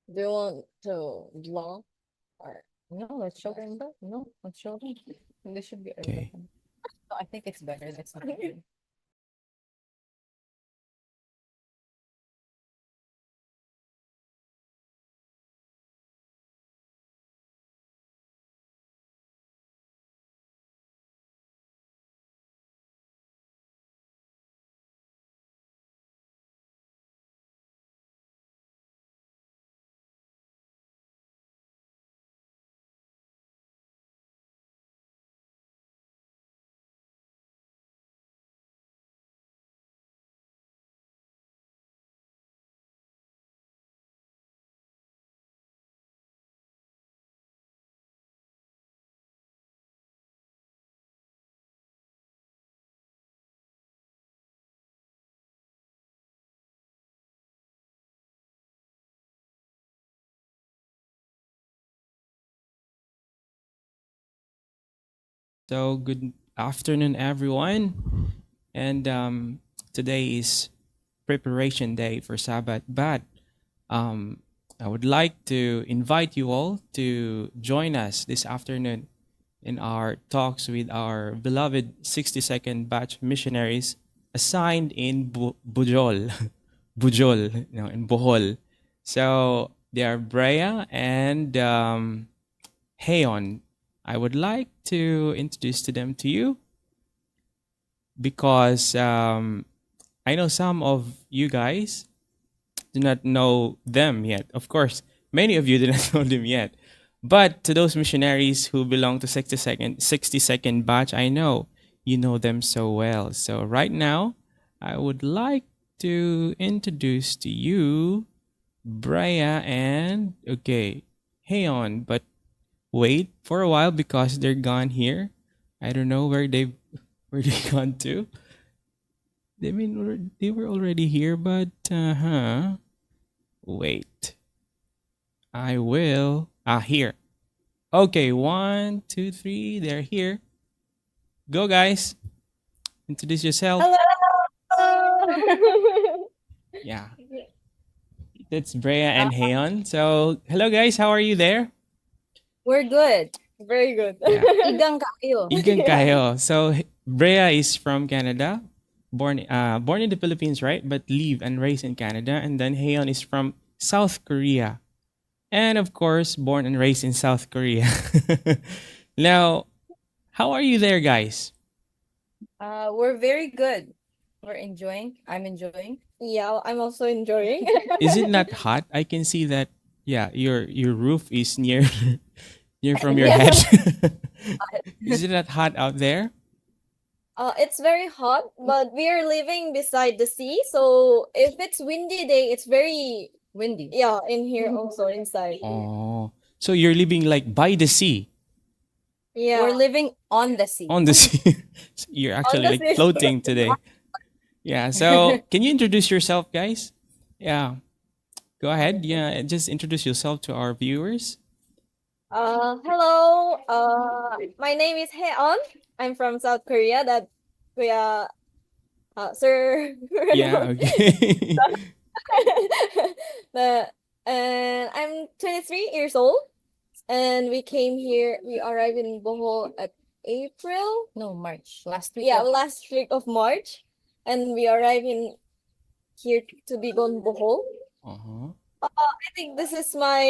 Do you want to vlog or no? Let's show them that. No, let's show them. This should be Okay. everything. No, I think it's better. That's not good. So good afternoon, everyone. And today is preparation day for Sabbath. But um, I would like to invite you all to join us this afternoon in our talks with our beloved 60-second batch missionaries assigned in Bujol, Bujol, in Bohol. So they are Brea and Heon. I would like to introduce to them to you because I know some of you guys do not know them yet. Of course, many of you do not know them yet. But to those missionaries who belong to 60 second batch, I know you know them so well. So right now, I would like to introduce to you Brea and okay, Heon, but wait for a while because they're gone here. I don't know where they gone to. They were already here, but wait. I will. Here. Okay, 1, 2, 3. They're here. Go, guys. Introduce yourself. Hello. Yeah, that's Brea and Heon. So, hello, guys. How are you there? We're good. Very good. Yeah, Igang kayo. igan Yeah. kayo. So, Brea is from Canada, born in the Philippines, right? But live and raised in Canada. And then Heon is from South Korea, and of course, born and raised in South Korea. Now, how are you there, guys? We're very good. We're enjoying. I'm enjoying. Yeah, I'm also enjoying. Is it not hot? I can see that. Yeah, your roof is near near from your Yeah. head. Is it not hot out there? It's very hot, but we are living beside the sea, so if it's windy day, it's very windy. Yeah, in here also inside. Oh, so you're living like by the sea, Yeah. We're living on the sea. on the sea. So you're On actually the like sea. floating today. Yeah. So can you introduce yourself, guys? Yeah. Go ahead. Yeah, just introduce yourself to our viewers. Hello. My name is Heon. I'm from South Korea. That Kuya, Sir. Yeah. Okay. the and I'm 23 years old, and we came here. We arrived in Bohol at April. No, March. Last week. Yeah, last week of March, and we arrived in here to Bigon, Bohol. Uh-huh. I think this is my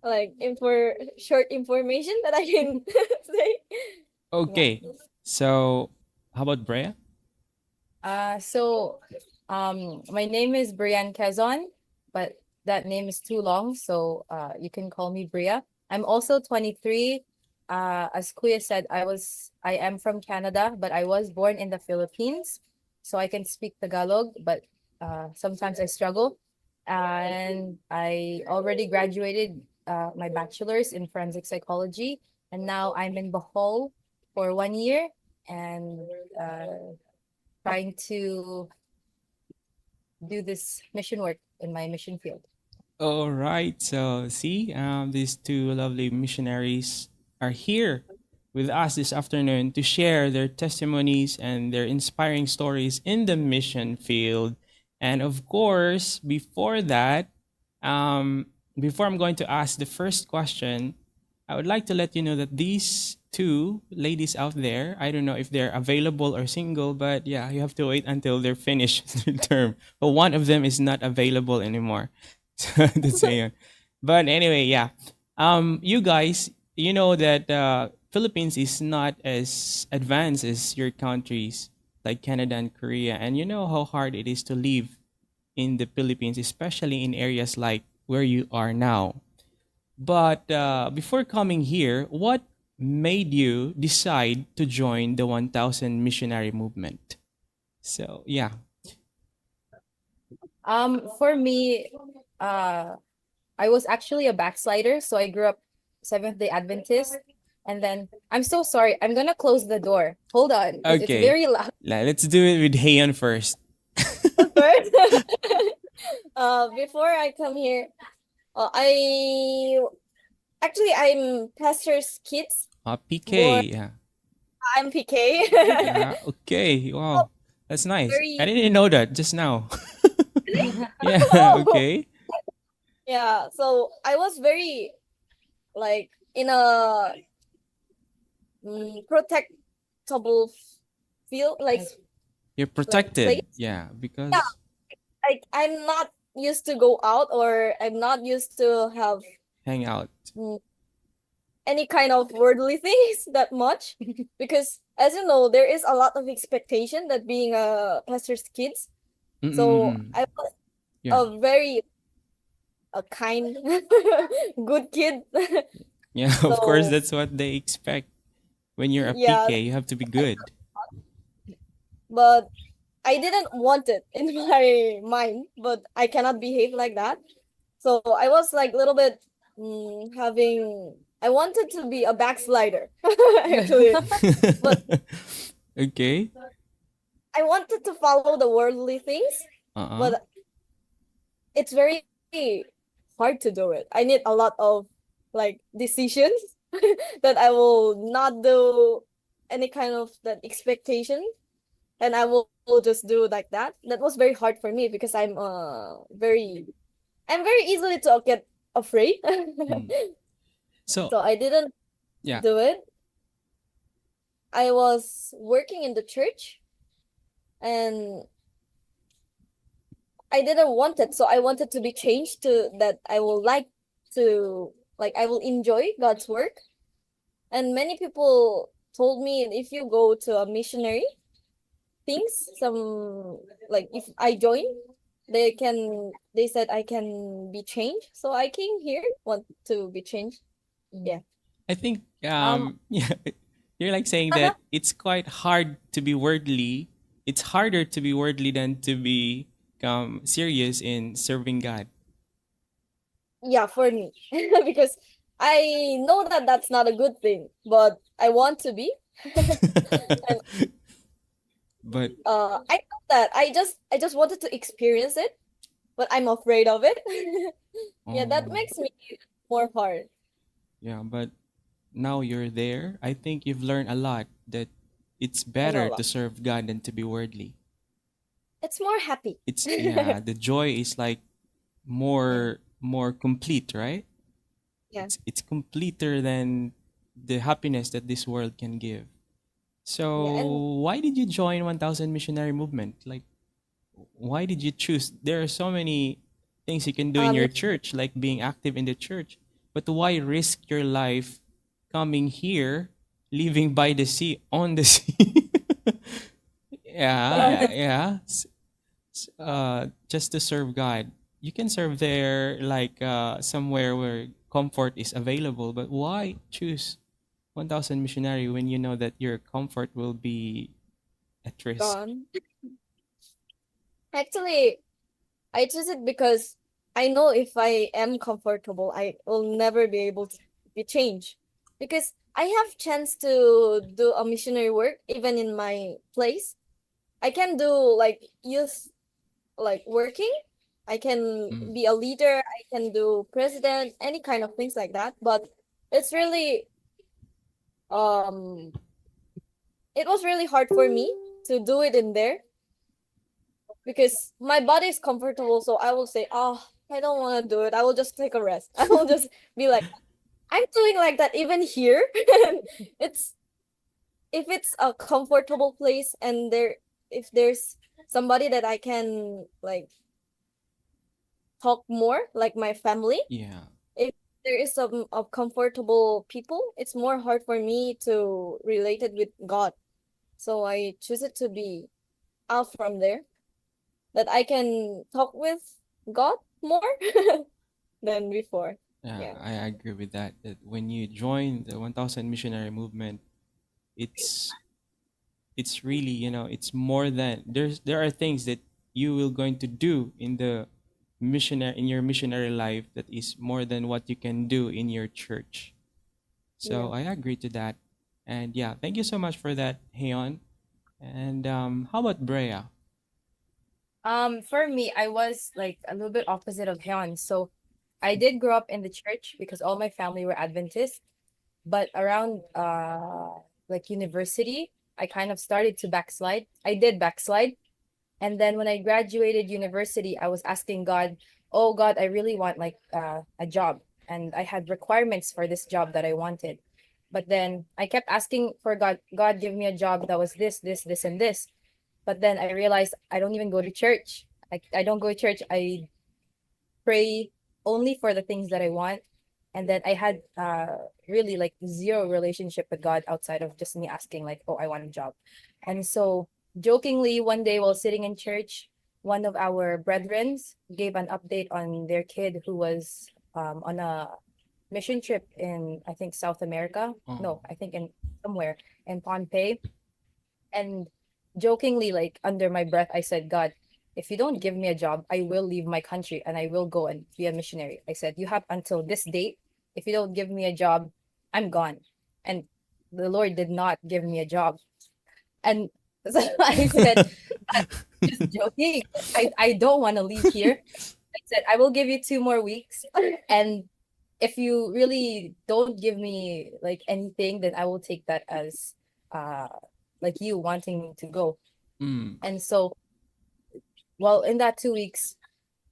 like short information that I can say. Yeah. Okay. So, how about Brea? So my name is Brian Kazon, but that name is too long, so you can call me Bria. I'm also 23. As Kuya said, I am from Canada, but I was born in the Philippines, so I can speak Tagalog, but sometimes I struggle. And I already graduated my bachelor's in forensic psychology, and now I'm in Bohol for 1 year, and trying to do this mission work in my mission field. All right. So, see, these two lovely missionaries are here with us this afternoon to share their testimonies and their inspiring stories in the mission field. And of course, before that, um, before I'm going to ask the first question, I would like to let you know that these two ladies out there, I don't know if they're available or single, but yeah, you have to wait until they're finished their term. But one of them is not available anymore. So that's why. But anyway, yeah. You guys, you know that Philippines is not as advanced as your countries like Canada and Korea, and you know how hard it is to live in the Philippines, especially in areas like where you are now. But before coming here, what made you decide to join the 1000 missionary movement? So, yeah. For me, uh, I was actually a backslider, so I grew up Seventh Day Adventist, and then I'm so sorry. I'm gonna close the door. Hold on, because it's Okay. very loud. Let's do it with Heian first. First, before I come here, I actually I'm pastor's kids. Born, PK. Yeah. I'm PK. Yeah. Okay. Wow. That's nice. I Very. didn't know that just now. Yeah. Oh, Okay. yeah. So I was very like in a protectable field, You're like place. protected. Yeah. Yeah, Because like I'm not used to go out, or I'm not used to have hang out. mm, any kind of worldly things that much, because as you know, there is a lot of expectation that being a pastor's kids. So Mm-mm-mm. I was Yeah. a very a kind good kid. Yeah. Of course, So that's what they expect. When you're a yeah, PK, you have to be good. but I didn't want it in my mind, but I cannot behave like that. So I was like a little bit having. I wanted to be a backslider, actually, but Okay. I wanted to follow the worldly things, Uh-uh. but it's very hard to do it. I need a lot of like decisions that I will not do any kind of that expectation, and will just do like that. That was very hard for me because I'm very easily to get afraid. Mm. So, So I didn't yeah. do it. I was working in the church, and I didn't want it. So I wanted to be changed to that I will like to like I will enjoy God's work. And many people told me if you go to a missionary things, some like if I join, they said I can be changed. So I came here, want to be changed. Yeah. I think Um yeah, you're like saying that it's quite hard to be worldly. It's harder to be worldly than to be serious in serving God. yeah, for me. Because I know that that's not a good thing, but I want to be. And But I know that I just wanted to experience it, but I'm afraid of it. Yeah, that oh, makes me more hard. yeah, but now you're there. I think you've learned a lot that it's There's a better to lot. serve God than to be worldly. It's more happy. It's yeah, the joy is like Yeah. more complete, right? Yeah. It's completer than the happiness that this world can give. Yeah. And So why did you join 1000 missionary movement? Like why did you choose? There are so many things you can do in um your church, like being active in the church. But why risk your life coming here, living by the sea, on the sea? Yeah, yeah. Just to serve God. You can serve there like somewhere where comfort is available, but why choose 1000 missionary when you know that your comfort will be at risk? gone. Actually, I choose it because I know if I am comfortable, I will never be able to be changed. Because I have chance to do a missionary work even in my place. I can do like youth like working. I can Mm. be a leader, I can do president, any kind of things like that. But it's really um it was really hard for me to do it in there because my body is comfortable. So I will say, oh, I don't want to do it. I will just take a rest. I will just be like, I'm doing like that even here. it's if it's a comfortable place and if there's somebody that I can like talk more, like my family, Yeah. if there is some of comfortable people, it's more hard for me to relate it with God. So I choose it to be out from there that I can talk with God more than before. Yeah, Yeah. I agree with that. That when you join the 1000 missionary movement, it's it's really, it's more than there are things that you will going to do in your missionary life that is more than what you can do in your church. Yeah. So I agree to that. And yeah, thank you so much for that, Heon. And how about Brea? For me, I was like a little bit opposite of Hyun. So I did grow up in the church because all my family were Adventist, but around like university, I kind of started to backslide. I did backslide. And then when I graduated university, I was asking God, "Oh God, I really want like a job." And I had requirements for this job that I wanted. But then I kept asking for God, God, give me a job that was this, and this. But then I realized I don't even go to church. I don't go to church. I pray only for the things that I want. And then I had really like zero relationship with God outside of just me asking like, oh, I want a job. And so jokingly one day while sitting in church, one of our brethrens gave an update on their kid who was on a mission trip in I think South America. Oh. No, I think in somewhere in Pohnpei. And jokingly, like under my breath, I said, God, if you don't give me a job, I will leave my country and I will go and be a missionary. I said, you have until this date. If you don't give me a job, I'm gone. And the Lord did not give me a job. And so I said, "God, just joking. I don't want to leave here. I said, I will give you 2 more weeks. And if you really don't give me like anything, then I will take that as uh like you wanting me to go. Mm. And so, well, in that 2 weeks,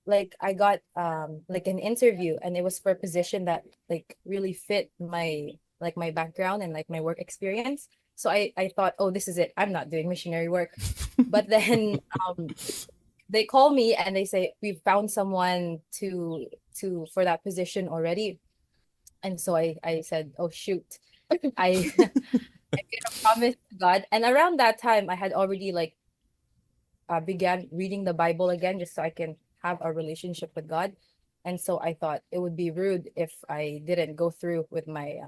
like I got like an interview, and it was for a position that like really fit my background and like my work experience. So I thought, oh, this is it. I'm not doing missionary work. But then they call me and they say we've found someone to for that position already. And so I said, oh shoot. I I made a promise to God. And around that time I had already like began reading the Bible again just so I can have a relationship with God. And so I thought it would be rude if I didn't go through with my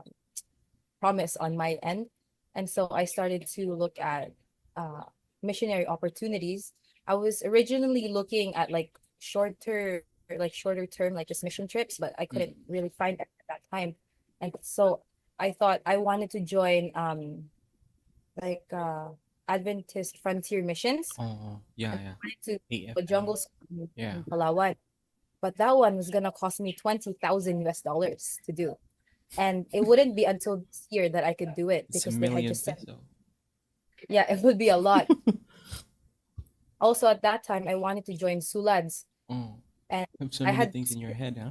promise on my end. And so I started to look at uh, missionary opportunities. I was originally looking at like shorter term, like just mission trips, but I couldn't Mm. really find it at that time. And so I thought I wanted to join like Adventist Frontier Missions. Oh, yeah, And yeah. I wanted to a AFM. jungle school Yeah. in Palawan. But that one was gonna cost me 20,000 US dollars to do. And it wouldn't be until this year that I could do it It's a because they had million just said, peso. yeah, it would be a lot. Also, at that time, I wanted to join Sulads. Oh, And have so I many had, things in your head, huh?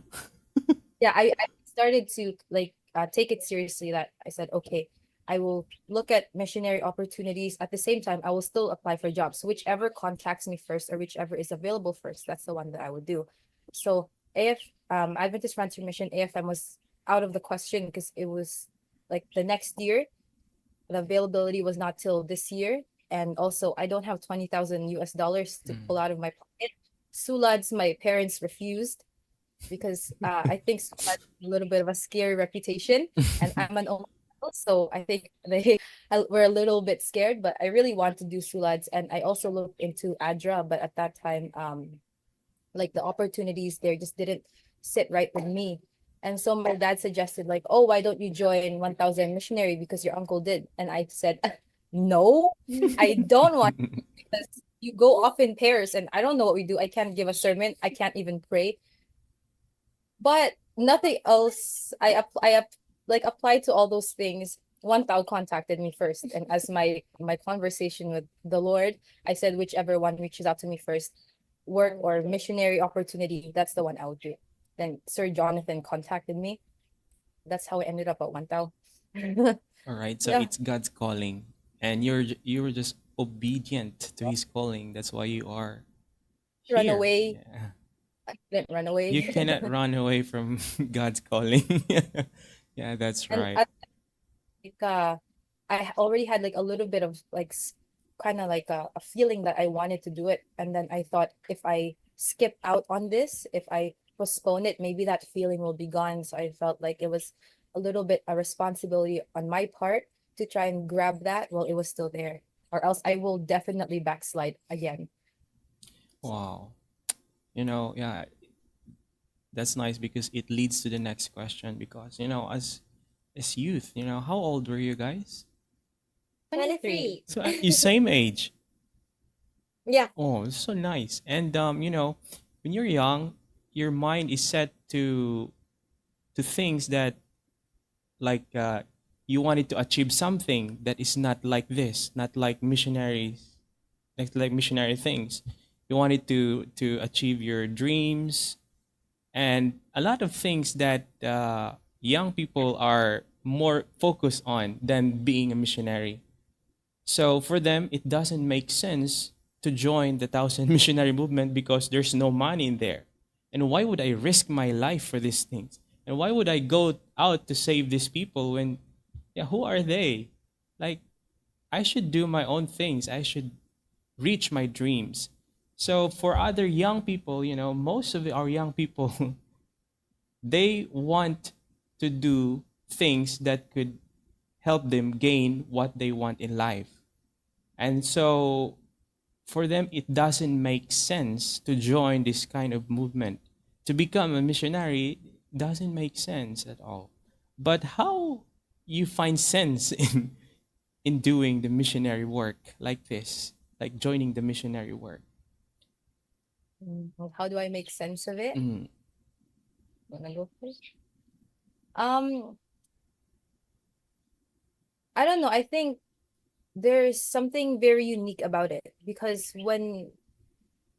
yeah, I started to like take it seriously that I said, okay, I will look at missionary opportunities. At the same time, I will still apply for jobs. Whichever contacts me first or whichever is available first, that's the one that I would do. So AF Adventist Frontier Mission AFM was out of the question because it was like the next year. The availability was not till this year. And also I don't have 20,000 US dollars to Mm. pull out of my pocket. Sulads, my parents refused because I think Sula has a little bit of a scary reputation, and I'm an only child, so I think they were a little bit scared. But I really want to do Sulads, and I also looked into ADRA, but at that time, like the opportunities there just didn't sit right with me. And so my dad suggested like, oh, why don't you join 1000 missionary because your uncle did? And I said, no, I don't want because you go off in pairs and I don't know what we do. I can't give a sermon. I can't even pray. But nothing else. I like applied to all those things. one Tao contacted me first, and as my conversation with the Lord, I said whichever one reaches out to me first, work or missionary opportunity, that's the one I would do. Then Sir Jonathan contacted me. That's how I ended up at one Tao. All right, so Yeah, it's God's calling, and you were just obedient to His calling. That's why you are run here. away. Yeah. I didn't run You away. cannot run away from God's calling. Yeah, that's And right. I like I already had like a little bit of like kind of like a feeling that I wanted to do it, and then I thought if I skip out on this, if I postpone it, maybe that feeling will be gone. So I felt like it was a little bit a responsibility on my part to try and grab that while it was still there, or else I will definitely backslide again. Wow. You know, yeah, that's nice because it leads to the next question because, as youth, how old were you guys? 23. So you same age. Yeah. Oh, it's so nice. And when you're young, your mind is set to things that like you wanted to achieve something that is not like this, not like missionaries, like missionary things. You wanted to achieve your dreams and a lot of things that young people are more focused on than being a missionary. So for them, it doesn't make sense to join the Thousand Missionary Movement because there's no money in there. And why would I risk my life for these things? And why would I go out to save these people when, yeah, who are they? Like, I should do my own things. I should reach my dreams. So for other young people, most of our young people, they want to do things that could help them gain what they want in life. And so for them, it doesn't make sense to join this kind of movement. To become a missionary doesn't make sense at all. But how you find sense in doing the missionary work like this, like joining the missionary work? Well, how do I make sense of it? Mm, Wanna go first? Um, I don't know. I think there's something very unique about it because when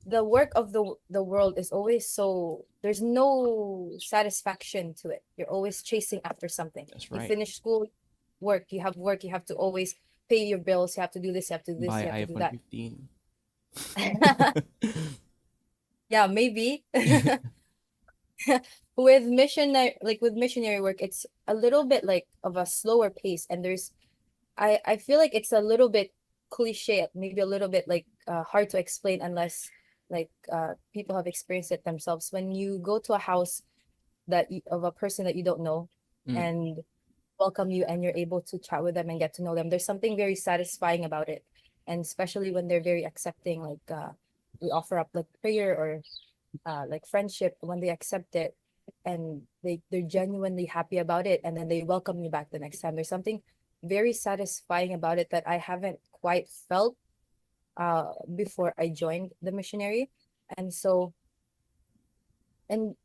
the work of the world is always so there's no satisfaction to it. You're always chasing after something. that's You right. finish school, work, you have to always pay your bills, you have to do this, you have to do this, Buy you have to do iPhone that. 15. Yeah, maybe. With missionary work, it's a little bit like of a slower pace, and I feel like it's a little bit cliche, maybe a little bit like hard to explain unless like people have experienced it themselves. When you go to a house of a person that you don't know Mm, and welcome you and you're able to chat with them and get to know them, there's something very satisfying about it. And especially when they're very accepting, like we offer up like prayer or like friendship, when they accept it and they're genuinely happy about it, and then they welcome you back the next time. There's something very satisfying about it that I haven't quite felt before I joined the missionary. And so, and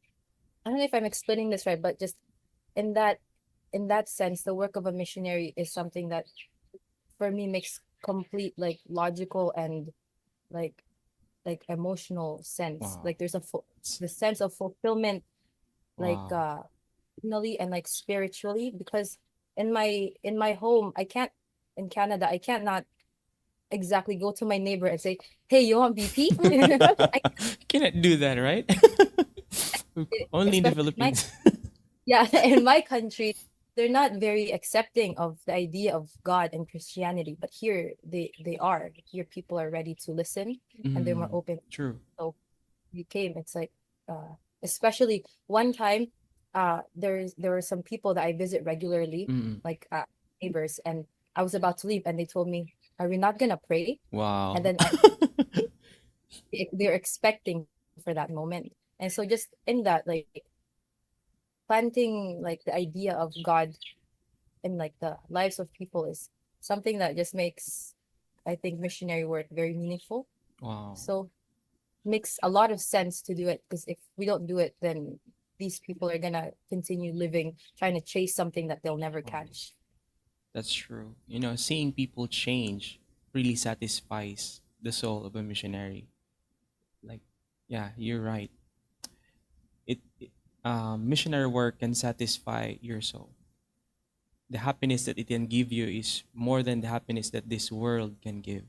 I don't know if I'm explaining this right, but just in that in that sense, the work of a missionary is something that for me makes complete like logical and like emotional sense. wow. Like there's It's, the sense of fulfillment, like wow. personally and like spiritually, because in my home, I can't in Canada, I can't not exactly go to my neighbor and say, "Hey, you want BP?" I Cannot do that, right? Only in the especially in my Philippines. yeah, in my country, they're not very accepting of the idea of God and Christianity, but here they are. Here people are ready to listen and they're more Mm, open. true. So you came, it's like especially one time there were some people that I visit regularly, Mm, like neighbors, and I was about to leave and they told me, "Are we not gonna pray?" And wow. then they're expecting for that moment. And so just in that, like planting like the idea of God in like the lives of people is something that just makes, I think, missionary work very meaningful. Wow. So makes a lot of sense to do it, because if we don't do it, then these people are gonna continue living trying to chase something that they'll never Wow. catch. That's true. You know, seeing people change really satisfies the soul of a missionary. Like, yeah, you're right. Missionary work can satisfy your soul. The happiness that it can give you is more than the happiness that this world can give.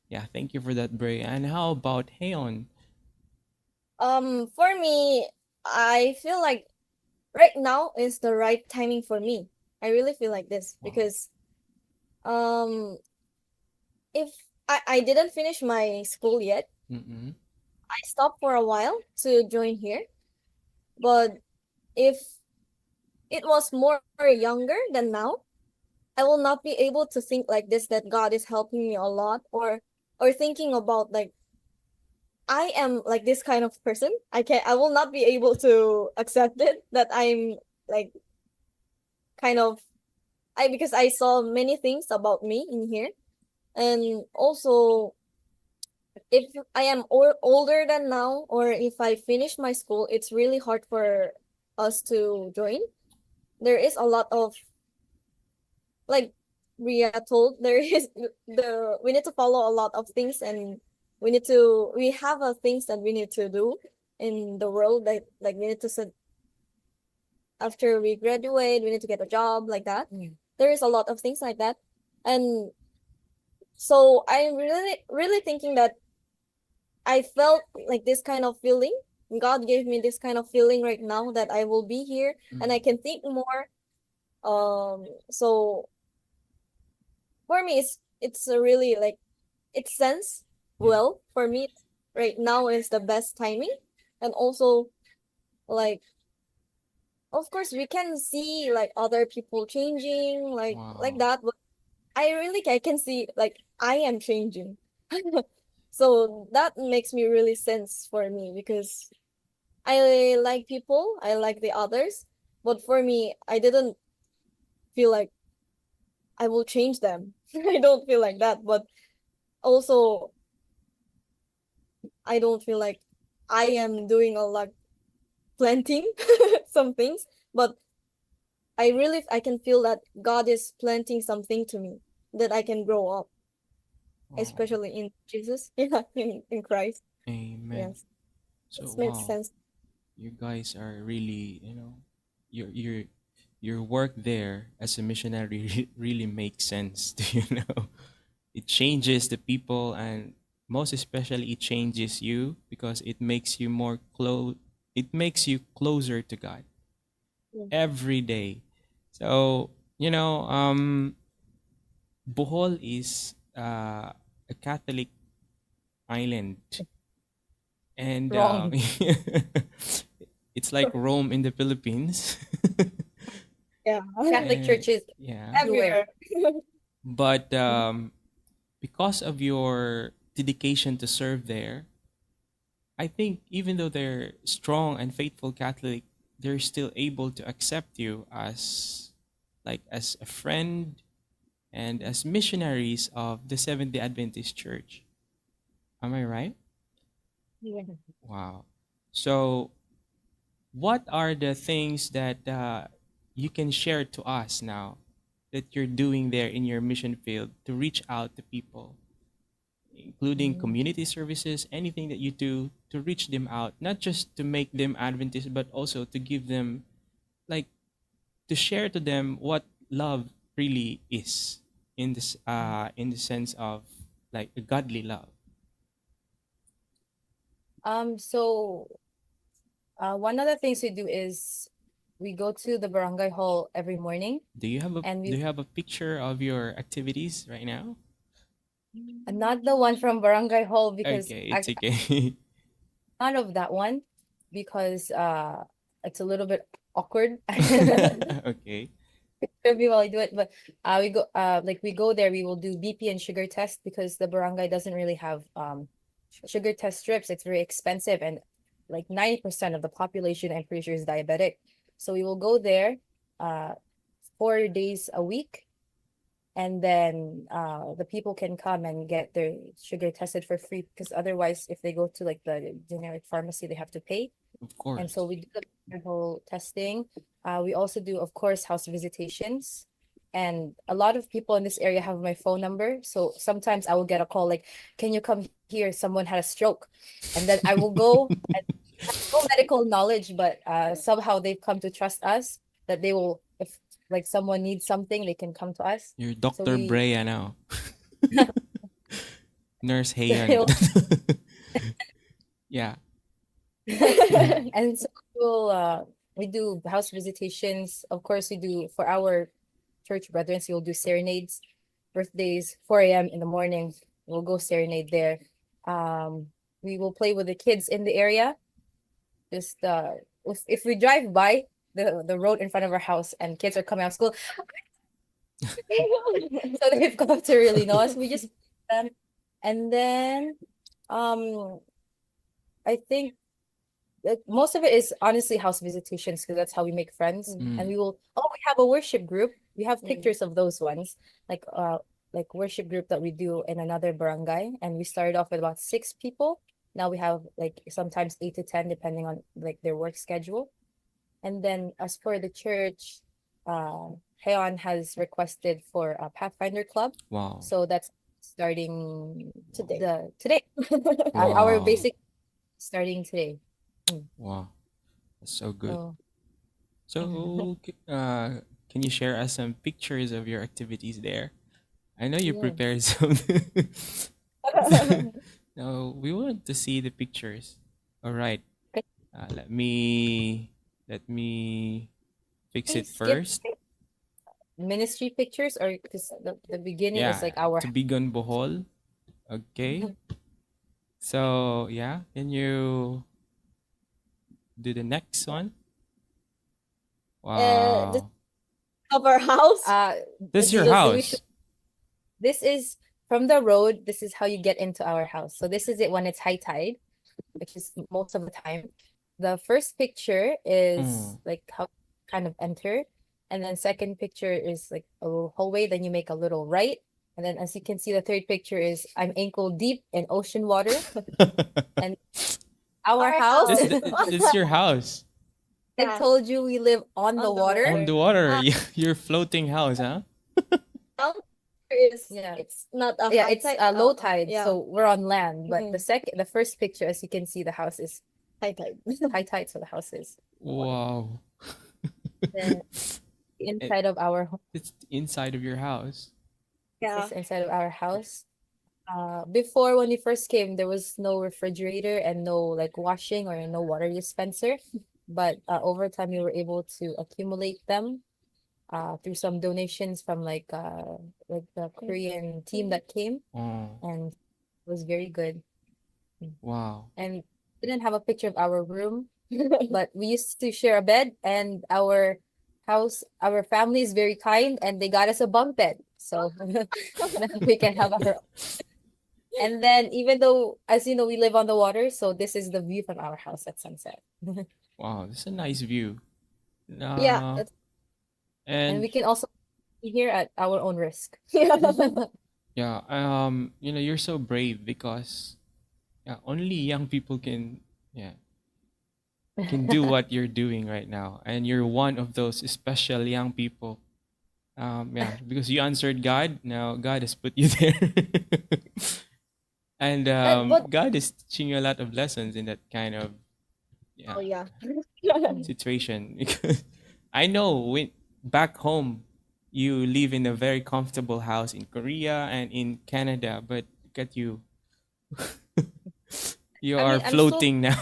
Yeah, thank you for that, Bray. And how about Heon? For me, I feel like right now is the right timing for me. I really feel like this Wow. because um if I didn't finish my school yet. Mm-mm. I stopped for a while to join here, but if it was more younger than now, I will not be able to think like this that God is helping me a lot or thinking about like I am like this kind of person. I will not be able to accept it that I'm like kind of I because I saw many things about me in here. And also if I am older than now or if I finish my school, it's really hard for us to join. There is a lot of like Ria told there is the we need to follow a lot of things and we have things that we need to do in the world like we need to set after we graduate we need to get a job like that. There is a lot of things like that. And so I'm really thinking that I felt like this kind of feeling. God gave me this kind of feeling right now that I will be here and I Mm. can think more. So for me, it's a really like it sense Yeah. well for me right now is the best timing, and also like of course we can see like other people changing like Wow. that, but I can see like I am changing. So that makes me really sense for me because I like people, I like the others, but for me, I didn't feel like I will change them. I don't feel like that, but also I don't feel like I am doing a lot planting some things, but I can feel that God is planting something to me that I can grow up, Wow. especially in Jesus, yeah, in Christ. Amen. Yes, it So makes wow, sense. you guys are really, your your work there as a missionary really makes sense. You know? It changes the people, and most especially it changes you because it makes you more close. It makes you closer to God Yeah. every day. So, Bohol is a Catholic island, and Wrong. it's like Rome in the Philippines. Yeah, Catholic And churches yeah, everywhere. everywhere. but because of your dedication to serve there, I think even though they're strong and faithful Catholic, they're still able to accept you as as a friend and as missionaries of the Seventh Day Adventist Church. Am I right? Yeah. Wow. So, what are the things that you can share to us now that you're doing there in your mission field to reach out to people, including Mm. community services, anything that you do to reach them out, not just to make them Adventist, but also to give them, like, to share to them what love really is in the sense of like a godly love. So one of the things we do is we go to the barangay hall every morning, and Do we you have a picture of your activities right now? not the one from barangay hall because Okay, I it's okay. none of that one because it's a little bit awkward. Okay. Maybe while I do it, but we go there, we will do BP and sugar test because the barangay doesn't really have sugar test strips. It's very expensive, and like 90% of the population, I'm pretty sure, is diabetic. So we will go there 4 days a week, and then the people can come and get their sugar tested for free because otherwise if they go to like the generic pharmacy they have to pay. Of And so course. we do the whole testing. We also do, of course, house visitations. and a lot of people in this area have my phone number. So sometimes I will get a call like, "Can you come here? Someone had a stroke," and then I will go. And no medical knowledge, but somehow they've come to trust us that they will, if like someone needs something, they can come to us. You're So Dr. we Brea now. Nurse Hayan. they'll- Yeah. and so we do house visitations. Of course, we do for our church brethren. So we'll do serenades, birthdays, 4 a.m. in the morning. We'll go serenade there. We will play with the kids in the area. Just if we drive by the road in front of our house and kids are coming out of school, so they've got to really know us. We just them, and then I think that most of it is honestly house visitations because that's how we make friends. Mm. And we have a worship group. We have Mm. pictures of those ones, like worship group that we do in another barangay, and we started off with about 6 people. Now we have like sometimes 8 to 10 depending on like their work schedule. And then as for the church, Heon has requested for a Pathfinder Club. Wow. So that's starting Today. today. Wow. Our basic starting today. Wow. That's so good. So So, can you share us some pictures of your activities there? I know you Yes. prepared some. No, we want to see the pictures. All right. Okay. Let me fix it Please skip first. ministry pictures, or because the beginning is Yeah, like our to Bigon Bohol. Okay. So, yeah, can you do the next one? This Wow. of our house. This your so we house. should- this is from the road. This is how you get into our house. So this is it when it's high tide, which is most of the time. The first picture is like how you kind of enter, and then second picture is like a little hallway. Then you make a little right, and then as you can see, the third picture is I'm ankle deep in ocean water. And our Our house. house. This your house. I Yeah. told you we live on the On the water. On the water. Your floating house, huh? Is Yeah. it's not a Yeah, high it's tide. low tide, yeah. so we're on land. But Mhm. the first picture, as you can see, the house is high tide. high tide, so the house is. Wow. Then the inside of our home It's inside of your house. Yeah. is inside of our house. Before when we first came, there was no refrigerator and no like washing or no water dispenser. But over time, we were able to accumulate them through some donations from like the Korean team that came, Oh, and it was very good. wow. And we didn't have a picture of our room, but we used to share a bed, and our family is very kind, and they got us a bunk bed, so we can have our. And then even though, as you know, we live on the water, so this is the view from our house at sunset. Wow, that's a nice view. Yeah. And we And can also be here at our own risk. yeah, you're so brave because yeah, only young people can do what you're doing right now, and you're one of those special young people. Yeah, because you answered God. Now God has put you there, and but God is teaching you a lot of lessons in that kind of oh yeah. situation. Because I know when back home you live in a very comfortable house in Korea and in Canada, but look at you. You I are mean, I'm still floating now.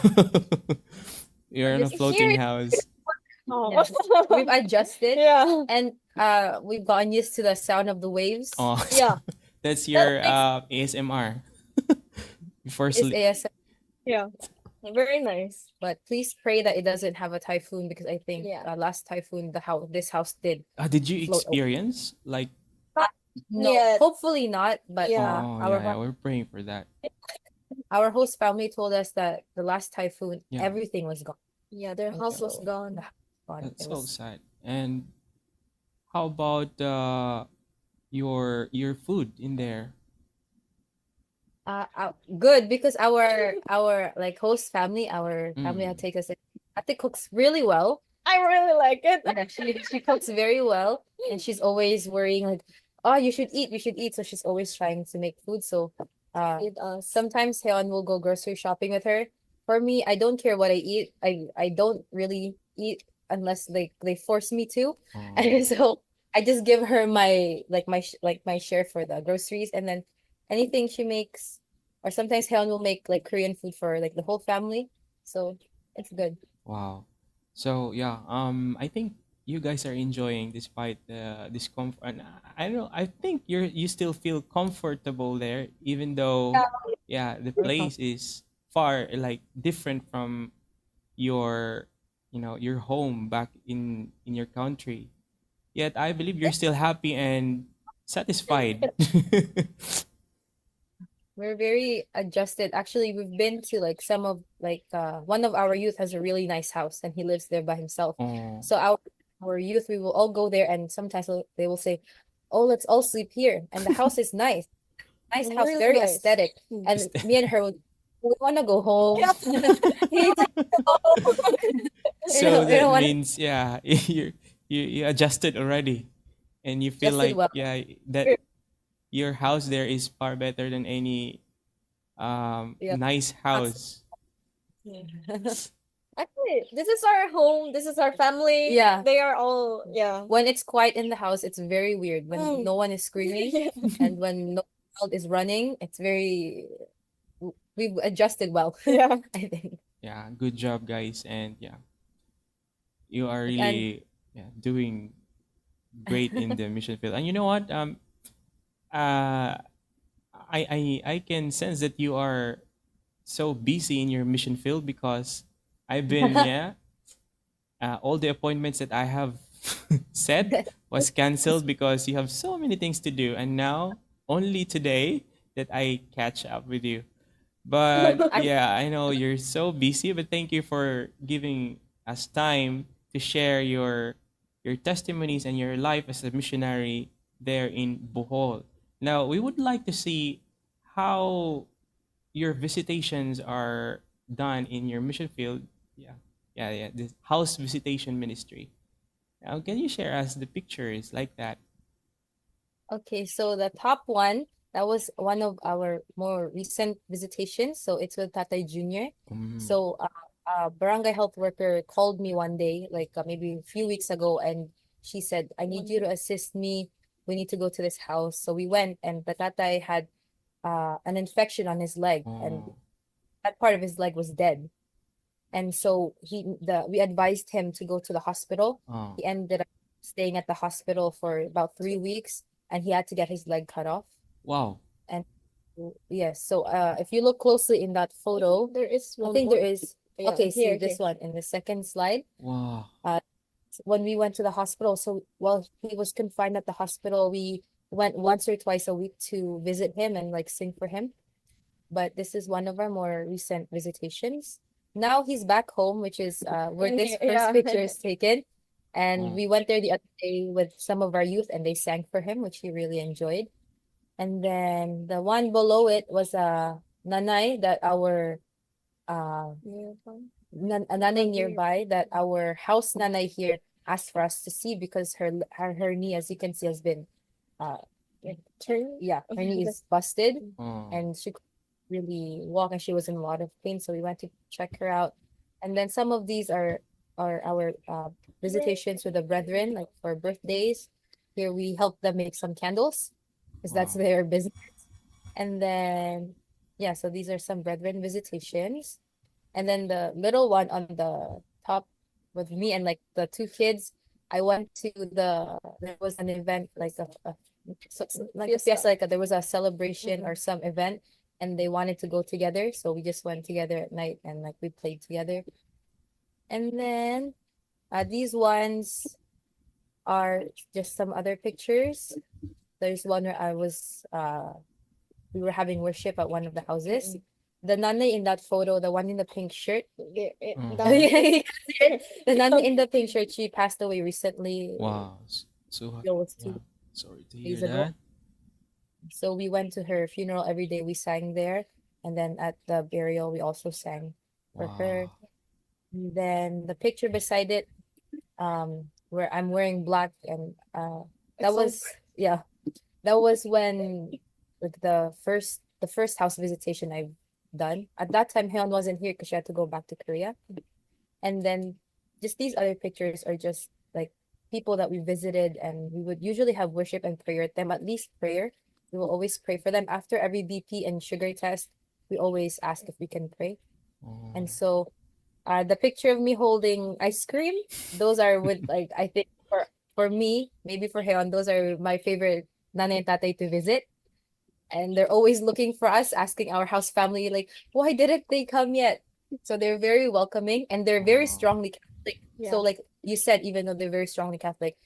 You're in a just floating here. house. Oh. Yes. We've adjusted, Yeah. and we've gotten used to the sound of the waves. Oh, Yeah. that's your That ASMR before It's sleep. ASM, Yeah. Very nice. but please pray that it doesn't have a typhoon, because I think Yeah. last typhoon this house did Did you float away. experience like? No, Yet. hopefully not. But Yeah. Oh our yeah, we're praying for that. our host family told us that the last typhoon, Yeah. everything was gone. Yeah, their And house was so gone. the house was gone. That's It so was sad. And how about your food in there? good, because our like host family, our family had taken us. Ate cooks really well. I really like it. Yeah, she cooks very well, and she's always worrying like, oh, you should eat, you should eat. So she's always trying to make food. So It does. sometimes Heon will go grocery shopping with her. For me, I don't care what I eat. I don't really eat unless they force me to. Oh, And so I just give her my like my share for the groceries, and then anything she makes, or sometimes Heon will make like Korean food for like the whole family. So it's good. wow. So yeah, I think you guys are enjoying despite the discomfort. And I don't know. I think you still feel comfortable there, even though, yeah, the place is far like different from your, your home back in your country. Yet I believe you're still happy and satisfied. We're very adjusted. Actually, we've been to like some of like one of our youth has a really nice house and he lives there by himself. Oh, So our youth, we will all go there, and sometimes they will say, "Oh, let's all sleep here." And the house is nice. Nice house, Really very nice. aesthetic. And is that- me and her would, we want to go home. Yeah. We need to go home. so We that don't want to means, yeah, you adjusted already, and you feel adjusted like, well. yeah, that your house there is far better than any Yeah. nice house. Actually, this is our home. This is our family. Yeah. They are all, yeah. When it's quiet in the house, it's very weird. When Mm. no one is screaming and when no child is running, it's very we've adjusted well. Yeah. I think. Yeah, good job, guys, and yeah, you are And really, yeah, doing great in the mission field. And you know what? Uh, I can sense that you are so busy in your mission field because I've been, yeah, all the appointments that I have set was canceled because you have so many things to do, and now only today that I catch up with you. But I yeah, I know you're so busy, but thank you for giving us time to share your testimonies and your life as a missionary there in Bohol. Now, we would like to see how your visitations are done in your mission field. Yeah. Yeah, yeah. This house visitation ministry. Now, can you share us the pictures like that? Okay, so the top one, that was one of our more recent visitations. So it's with Tatay Junior. Mm. So a barangay health worker called me one day, like maybe a few weeks ago, and she said, "I need you to assist me. We need to go to this house." So we went, and the tatay had an infection on his leg, and Oh. that part of his leg was dead. And so we advised him to go to the hospital. Oh. He ended up staying at the hospital for about 3 weeks, and he had to get his leg cut off. Wow. And yes, so if you look closely in that photo, There is I one think more. there is, Yeah, okay, see here, this here. one in the second slide. Wow. When we went to the hospital, so while he was confined at the hospital, we went once or twice a week to visit him and like sing for him. But this is one of our more recent visitations. Now he's back home, which is where In this here, first yeah. picture is taken. And Oh. we went there the other day with some of our youth, and they sang for him, which he really enjoyed. And then the one below it was a nanay that our a nanay nearby that our house nanay here asked for us to see because her knee, as you can see, has been uh Turn. yeah, her knee is busted Oh. and she couldn't really walk and she was in a lot of pain. So we went to check her out. And then some of these are our visitations with the brethren, like for birthdays. Here we help them make some candles because that's Wow. their business. And then yeah, so these are some brethren visitations. And then the little one on the top with me and like the two kids, I went to there was an event like like a fiesta, like there was a celebration or some event, and they wanted to go together, so we just went together at night and like we played together. And then these ones are just some other pictures. There's one where we were having worship at one of the houses. The nanay in that photo, the one in the pink shirt, Mm. the nanay in the pink shirt, she passed away recently. Wow. So It was yeah. 2 Sorry to hear days ago. that. So we went to her funeral every day. We sang there, and then at the burial, we also sang for her. Wow. And then the picture beside it, where I'm wearing black, and It's that so was, yeah, that was when, like, the first house visitation I've done. At that time, Hyun wasn't here because she had to go back to Korea. And then just these other pictures are just like people that we visited, and we would usually have worship and prayer at them, at least prayer. We will always pray for them after every BP and sugar test. We always ask if we can pray. Oh. And so the picture of me holding ice cream, those are with, like, I think for me, maybe for Heon, those are my favorite nanay and tatay to visit. And they're always looking for us, asking our house family, like, why didn't they come yet? So they're very welcoming, and they're very Wow. strongly Catholic. So yeah. like you said, even though they're very strongly Catholic,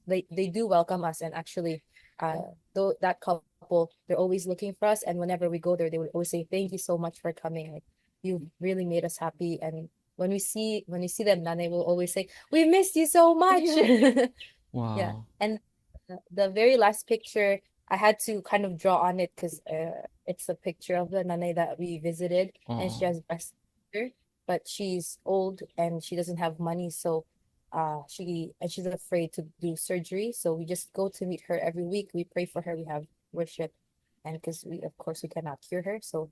they do welcome us. And actually, though that couple, they're always looking for us, and whenever we go there, they would always say, thank you so much for coming, like, you really made us happy. And when we see them, Nane will always say, we missed you so much. Yeah. Wow. And the very last picture, I had to kind of draw on it because it's a picture of the nanay that we visited, and she Oh. has breast cancer, but she's old and she doesn't have money. So she's afraid to do surgery. So we just go to meet her every week. We pray for her. We have worship, and because we, of course, we cannot cure her. So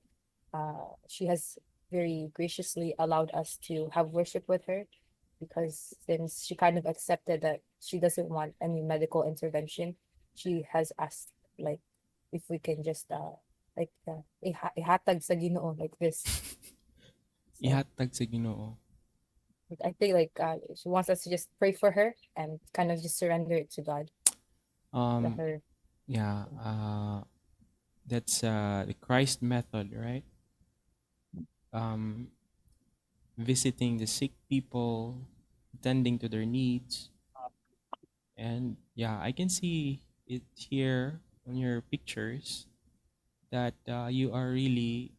she has very graciously allowed us to have worship with her, because since she kind of accepted that she doesn't want any medical intervention, she has asked, like, if we can just like ihatag sa Ginoo, like this. So Ihatag sa Ginoo. I think, like, she wants us to just pray for her and kind of just surrender it to God. Let Um, her. yeah, that's the Christ method, right? Um, visiting the sick people, attending to their needs. And yeah, I can see it here on your pictures that you are really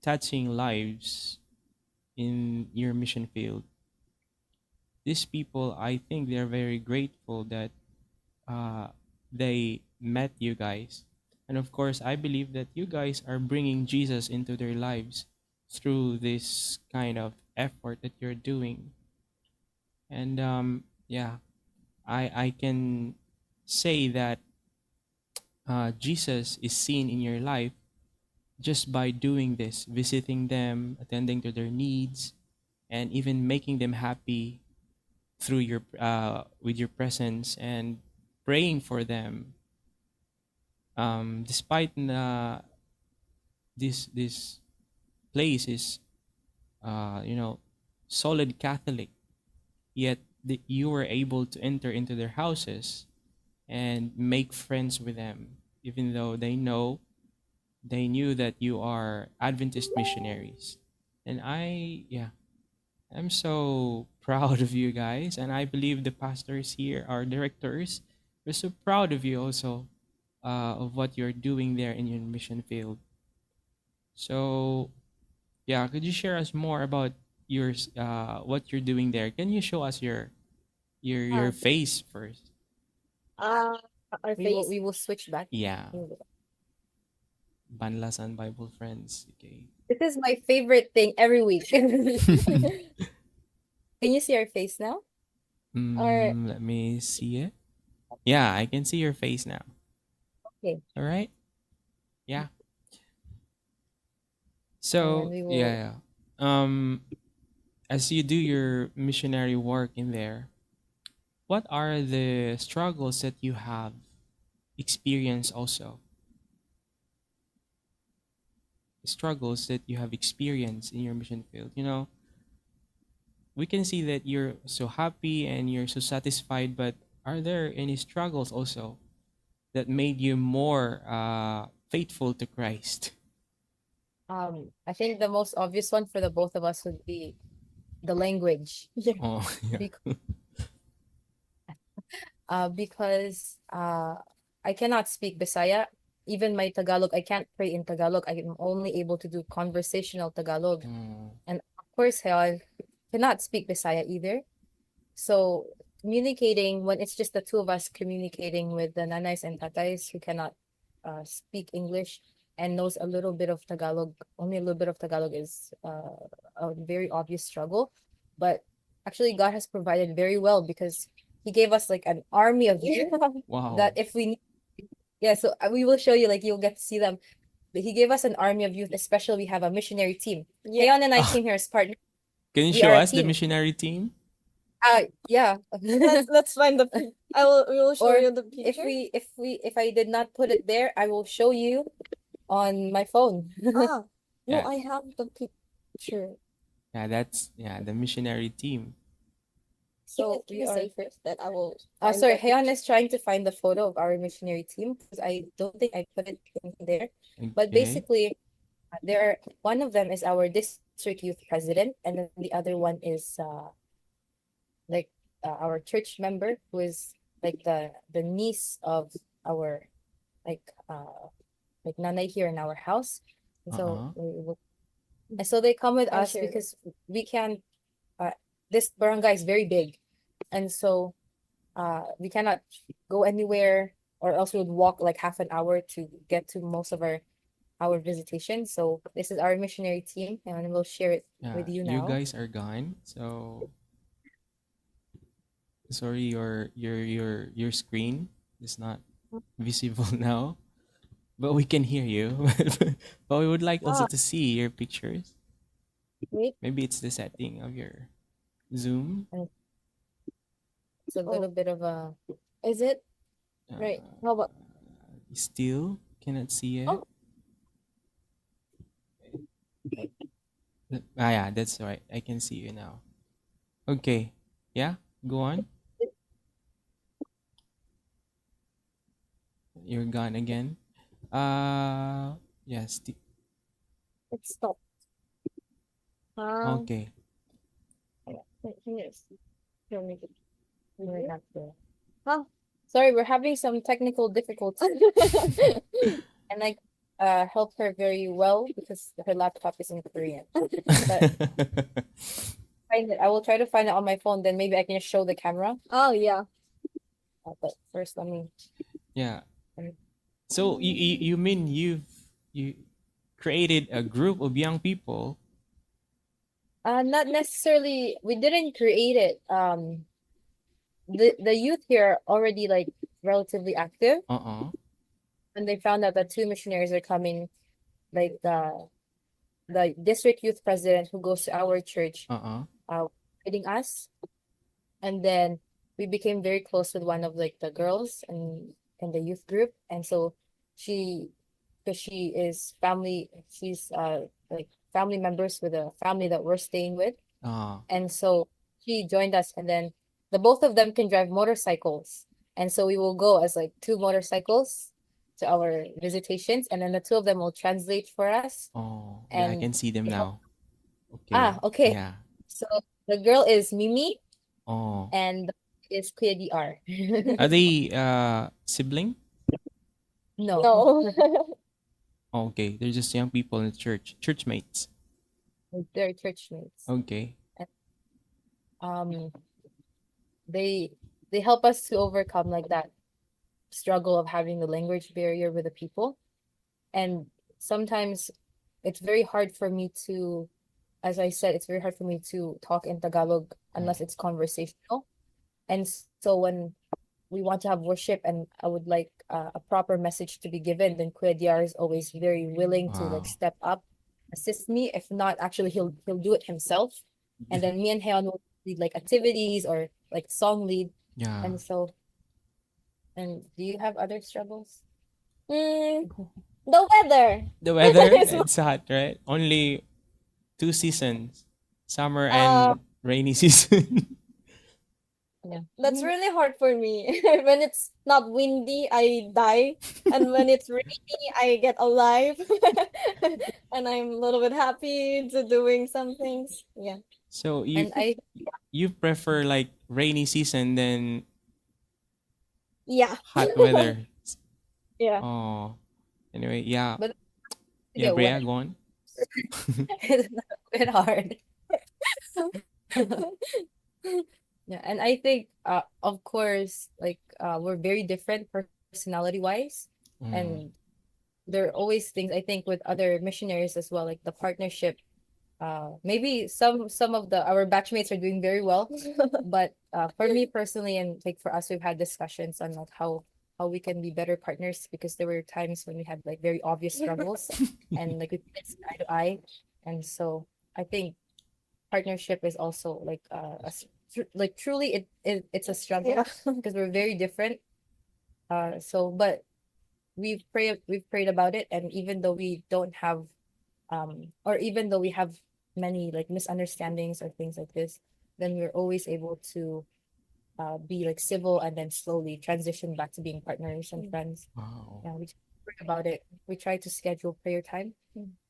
touching lives in your mission field. These people, I think they're very grateful that uh, they met you guys. And of course, I believe that you guys are bringing Jesus into their lives through this kind of effort that you're doing. And yeah, I can say that Jesus is seen in your life just by doing this, visiting them, attending to their needs, and even making them happy through your with your presence and praying for them. Despite this place is solid Catholic, yet you were able to enter into their houses and make friends with them, even though they knew that you are Adventist missionaries. And I'm so proud of you guys, and I believe the pastors here, our directors, we're so proud of you also, of what you're doing there in your mission field. So yeah, could you share us more about what you're doing there? Can you show us your Uh, face first? uh, our We will face. we will switch back. Yeah, We will- Banlasan Bible Friends. Okay. This is my favorite thing every week. Can you see our face now? Our Let me see it. Yeah, I can see your face now. Okay. All right. Yeah. And then So we will. yeah, um, as you do your missionary work in there, what are the struggles that you have experienced also? Struggles that you have experienced in your mission field. We can see that you're so happy and you're so satisfied, but are there any struggles also that made you more faithful to Christ? I think the most obvious one for the both of us would be the language. yeah. Oh, yeah. Because I cannot speak Bisaya. Even my Tagalog, I can't pray in Tagalog. I am only able to do conversational Tagalog. Oh, And of course, I cannot speak Bisaya either. So communicating, when it's just the two of us communicating with the nanays and tatays who cannot speak English and knows a little bit of Tagalog, only a little bit of Tagalog, is a very obvious struggle. But actually God has provided very well because He gave us like an army of youth Wow. that if we yeah, so we will show you, like you'll get to see them. But He gave us an army of youth, especially we have a missionary team. Yeah. Hayon and I Ah, came here as partners. can you We show are a us the team. missionary team? Yeah. Let's find the we will show Or you the if picture. if I did not put it there, I will show you on my phone. No, Yeah. I have the picture. Yeah, that's the missionary team. So Can we you are. say first that I will find Sorry, the Hayon picture. is trying to find the photo of our missionary team because I don't think I put it in there. But Okay. basically, one of them is our district youth president, and then the other one is like our church member who is like the niece of our like nanay here in our house. And so Uh-uh. and so they come with I us share it. because we can this barangay is very big, and so we cannot go anywhere, or else we would walk like half an hour to get to most of our visitation. So this is our missionary team, and we'll share it Yeah, with you you now. guys are gone. So sorry, your screen is not visible now, but we can hear you. But we would like also Ah, to see your pictures. wait. Maybe it's the setting of your Zoom. And it's a Oh, little bit of a is it? Right. Uh, How about Still cannot see it. oh Yeah, that's right. I can see you now. Okay. Yeah, go on. You're gone again. Yes. it stopped. Okay. Wait, here's here make it. we're not there. Huh? Sorry, we're having some technical difficulties, and I helped her very well because her laptop is in Korean. But find it. I will try to find it on my phone. Then maybe I can just show the camera. Oh yeah. But first, let me. Yeah. um, So you mean you created a group of young people? Not necessarily. We didn't create it. The youth here are already like relatively active. Uh-uh. When they found out that two missionaries are coming, like the district youth president who goes to our church, Uh-uh. inviting us, and then we became very close with one of like the girls and the youth group, and so she, because she's like family members with a family that we're staying with, and so she joined us, and then the both of them can drive motorcycles, and so we will go as like two motorcycles to our visitations, and then the two of them will translate for us. Oh, yeah, I And can see them they help. now. Okay. Okay. Yeah. So the girl is Mimi Oh. and the boy is Kuya DR. Are they sibling? No, No. Oh, okay. They're just young people in the church. Church mates. they're church mates. Okay. Um, they they help us to overcome like that struggle of having the language barrier with the people. And sometimes it's very hard for me to, as I said, it's very hard for me to talk in Tagalog unless it's conversational. And so when we want to have worship and I would like a proper message to be given, then Kuya DR is always very willing to like Wow. step up, assist me. If not, actually he'll do it himself. And then me and Heon will lead like activities or like song lead. Yeah. And so, and do you have other struggles? Mm, the weather. The weather, It's it's hot, right? Only 2 seasons. Summer Uh, and rainy season. Yeah. that's really hard for me. When it's not windy, I die, and when it's rainy, I get alive, and I'm a little bit happy to doing some things. Yeah. So And you prefer like rainy season than Yeah. hot weather. Yeah. Oh. Anyway, yeah. but Yeah, get Brea, wet. go on. It's a bit hard. Yeah, and I think of course like we're very different personality wise, Mm. and there are always things I think with other missionaries as well, like the partnership maybe some of the our batchmates are doing very well, but for me personally, and like for us, we've had discussions on like how we can be better partners, because there were times when we had like very obvious struggles and like we couldn't see eye to eye. And so I think partnership is also like like truly it's a struggle Yeah. because we're very different. So but we've prayed about it, and even though we don't have or even though we have many like misunderstandings or things like this, then we're always able to be like civil and then slowly transition back to being partners and friends. Wow, Yeah, we just pray about it. We try to schedule prayer time.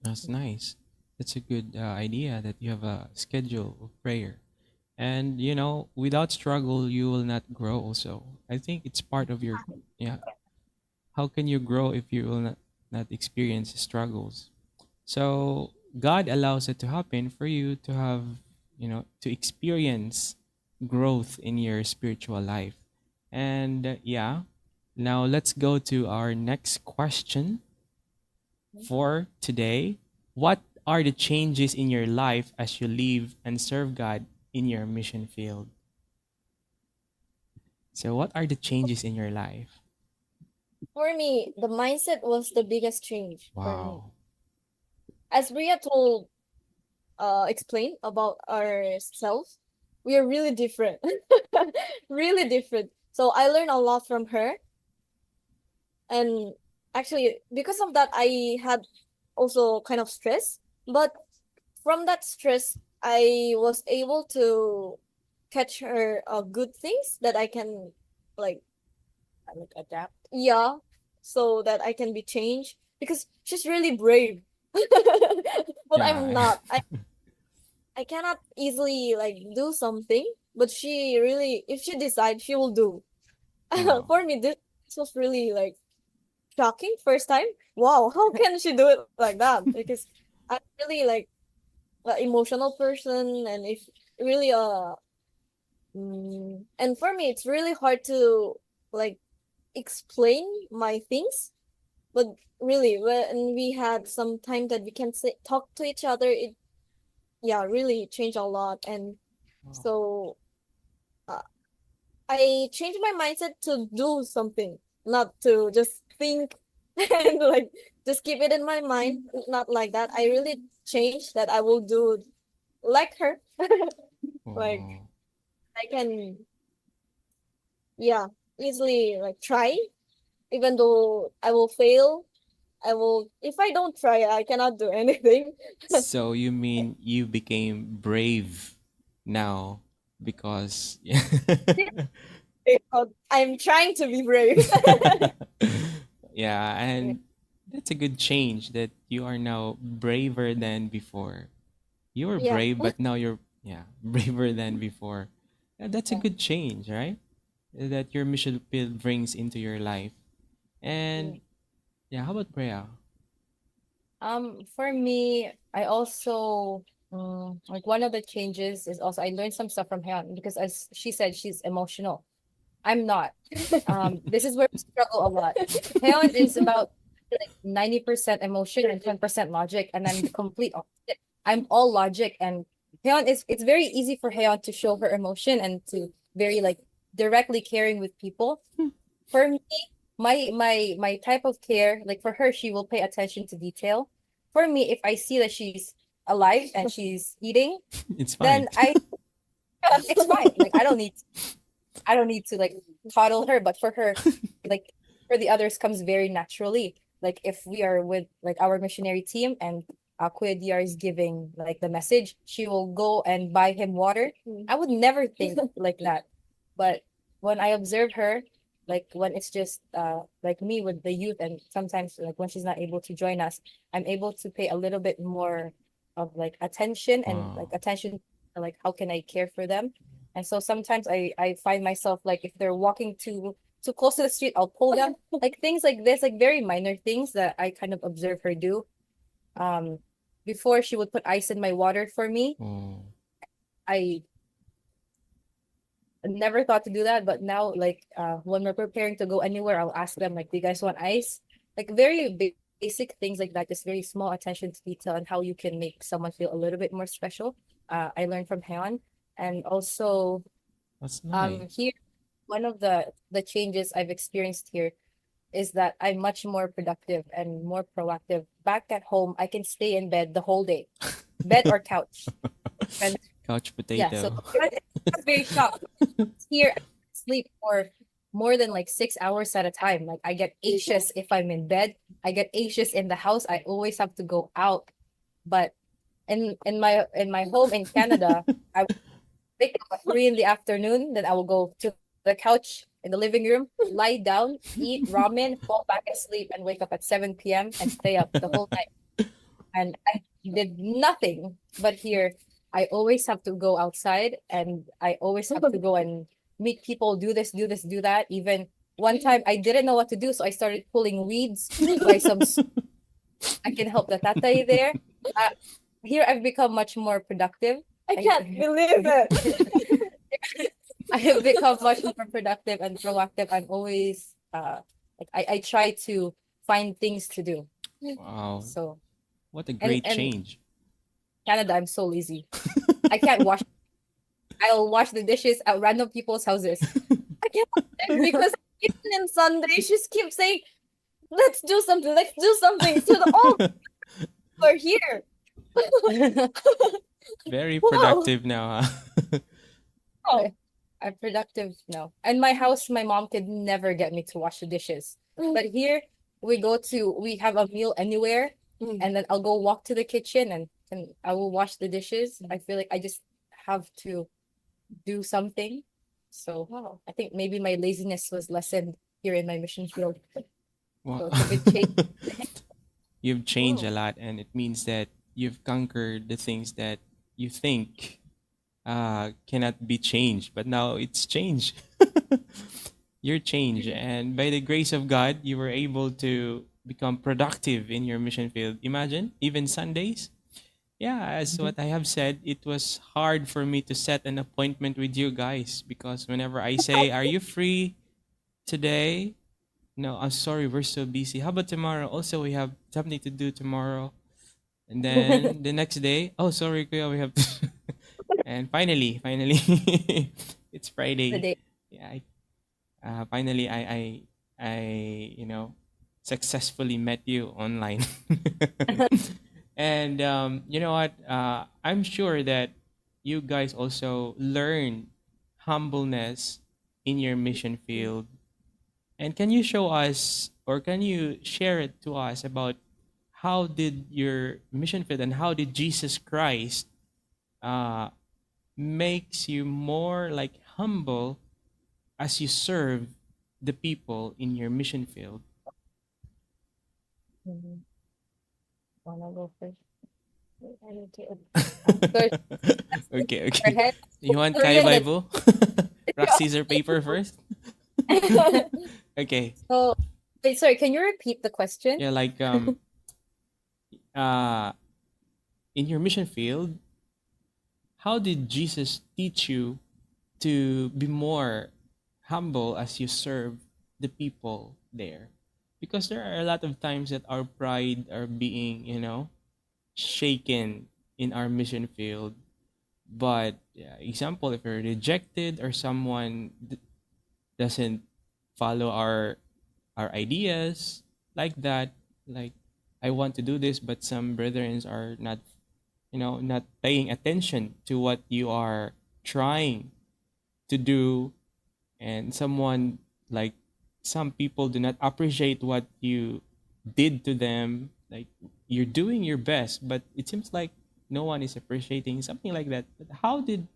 that's nice. That's a good idea that you have a schedule of prayer. And without struggle, you will not grow. Also, I think it's part of your, yeah. How can you grow if you will not experience struggles? So God allows it to happen for you to have, to experience growth in your spiritual life. And yeah, now let's go to our next question for today. What are the changes in your life as you live and serve God in your mission field? So, what are the changes in your life? For me, the mindset was the biggest change for me. Wow. As Bria told, explained about ourselves, we are really different. Really different. So I learned a lot from her. And actually, because of that, I had also kind of stress. But from that stress, I was able to catch her good things that I can like Like adapt. yeah, so that I can be changed because she's really brave. But I'm Yeah. not. I cannot easily like do something, but she really, if she decides, she will do. Wow. For me, this was really like shocking first time. Wow, how can she do it like that? Because I'm really like an emotional person, and if really and for me, it's really hard to like explain my things. But really, when we had some time that we can talk to each other, it yeah really changed a lot. And Wow. so uh, I changed my mindset to do something, not to just think and like just keep it in my mind. Not like that. I really changed that I will do like her. Like Wow. I can yeah easily like try, even though I will fail. I will if I don't try, I cannot do anything. So you mean you became brave now because I'm trying to be brave. yeah, Yeah. and that's a good change that you are now braver than before. You were Yeah. brave, but now you're, yeah, braver than before. Yeah, that's a Yeah. good change, right? That your mission field brings into your life. Yeah. And yeah, how about Brea? For me, I also like one of the changes is also I learned some stuff from Hyun, because as she said, she's emotional. I'm not. This is where we struggle a lot. Hyun is about like 90% emotion and 10% logic, and I'm the complete opposite. I'm all logic, and Hyun is it's very easy for Hyun to show her emotion and to very like directly caring with people. For me, my type of care, like for her, she will pay attention to detail. For me, if I see that she's alive and she's eating, It's fine. then I it's fine. Like I don't need to like coddle her, but for her, like for the others comes very naturally. Like if we are with like our missionary team and Kuya DR is giving like the message, she will go and buy him water. I would never think like that. But when I observe her, like when it's just like me with the youth, and sometimes like when she's not able to join us, I'm able to pay a little bit more of like attention, and like Wow. attention like how can I care for them. And so sometimes I find myself like if they're walking too close to the street, I'll pull them. Like things like this, like very minor things that I kind of observe her do. Um, Before she would put ice in my water for me. Oh. I never thought to do that, but now like when we're preparing to go anywhere, I'll ask them like, "Do you guys want ice?" Like very basic things like that, just very small attention to detail and how you can make someone feel a little bit more special. I learned from Heon. And also That's nice. here, one of the changes I've experienced here is that I'm much more productive and more proactive. Back at home, I can stay in bed the whole day, bed or couch. And Couch yeah, so potato. it's very shocked. Here, I sleep for more than like 6 hours at a time. Like I get anxious if I'm in bed. I get anxious in the house. I always have to go out. But in my home in Canada, I would wake up at 3 in the afternoon. Then I will go to the couch in the living room, lie down, eat ramen, fall back asleep, and wake up at 7 p.m. and stay up the whole night. And I did nothing. But here, I always have to go outside, and I always have to go and meet people, do this, do this, do that. Even one time I didn't know what to do, so I started pulling weeds, buy some I can help the tatay there. Uh, Here I've become much more productive. I can't believe it. I have become much more productive and proactive. I'm always like I try to find things to do. Wow. So What a and great and change. Canada, I'm so lazy. I can't wash. I'll wash the dishes at random people's houses. I can't because even in Sunday, she keeps saying, "Let's do something. Let's do something." So we're here. Very Wow. productive now, huh? Oh. I'm productive now. And my house, my mom could never get me to wash the dishes. But here we have a meal anywhere, and then I'll go walk to the kitchen and I will wash the dishes. I feel like I just have to do something. So Wow. I think maybe my laziness was lessened here in my mission field. Wow. So it's a big change. You've changed Wow. a lot, and it means that you've conquered the things that you think cannot be changed, but now it's changed. You're changed, and by the grace of God, you were able to become productive in your mission field. Imagine, even Sundays. Yeah, as what I have said, it was hard for me to set an appointment with you guys because whenever I say, "Are you free today?" No, I'm sorry, we're so busy. How about tomorrow? Also, we have something to do tomorrow. And then the next day, oh, sorry, Kuya, we have to. And finally, it's The Friday. day. Yeah, finally, successfully met you online. And you know what? I'm sure that you guys also learn humbleness in your mission field. And can you show us, or can you share it to us about how did your mission field and how did Jesus Christ uh, makes you more like humble as you serve the people in your mission field? Mhm. Wanna go first? I need to first Okay, your okay. head. You want Kaya Korean that Bible? Rock, scissor, paper first? Okay. so wait, sorry, can you repeat the question? Yeah, like uh in your mission field, how did Jesus teach you to be more humble as you serve the people there? Because there are a lot of times that our pride are being, shaken in our mission field. But yeah, example, if you're rejected or someone doesn't follow our ideas like that, like I want to do this, but some brethren are not, not paying attention to what you are trying to do, and someone like some people do not appreciate what you did to them, like you're doing your best but it seems like no one is appreciating something like that. But how did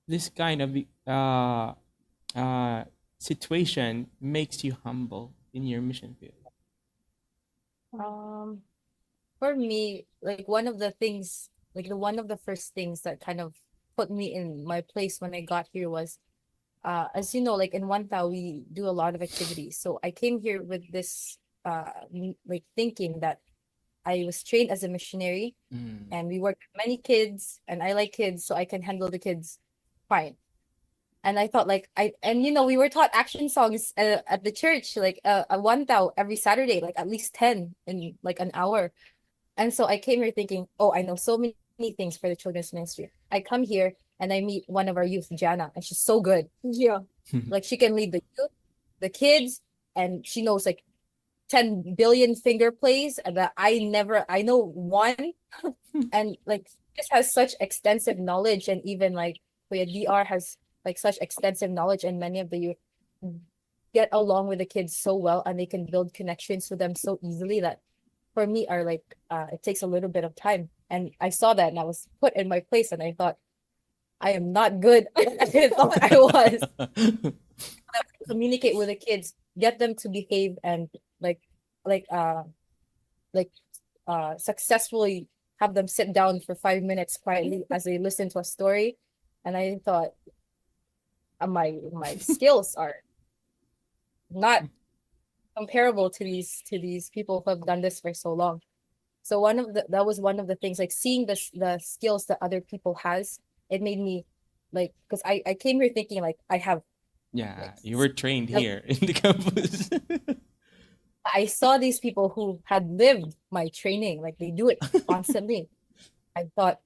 this kind of uh situation makes you humble in your mission field? Um, for me, like one of the things, like one of the first things that kind of put me in my place when I got here was, as you know, like in Wanta, we do a lot of activities. So I came here with this, like thinking that I was trained as a missionary Mm. and we work with many kids and I like kids, so I can handle the kids fine. And I thought like we were taught action songs at the church, like a one thou every Saturday, like at least 10 in like an hour. And so I came here thinking, oh, I know so many things for the children's ministry. I come here and I meet one of our youth, Jana, and she's so good. Yeah. Like she can lead the youth, the kids, and she knows like 10 billion finger plays that I know one. And like just has such extensive knowledge, and even like Kuya DR has like such extensive knowledge, and many of the youth get along with the kids so well, and they can build connections with them so easily that for me are like it takes a little bit of time. And I saw that and I was put in my place and I thought I am not good. I thought I was. Communicate with the kids, get them to behave and like like uh like successfully have them sit down for 5 minutes quietly as they listen to a story. And I thought my skills are not comparable to these people who have done this for so long. So that was one of the things, like seeing the skills that other people has, it made me like, because I came here thinking like I have Yeah, like you were trained like, here in the campus. I saw these people who had lived my training, like they do it constantly. I thought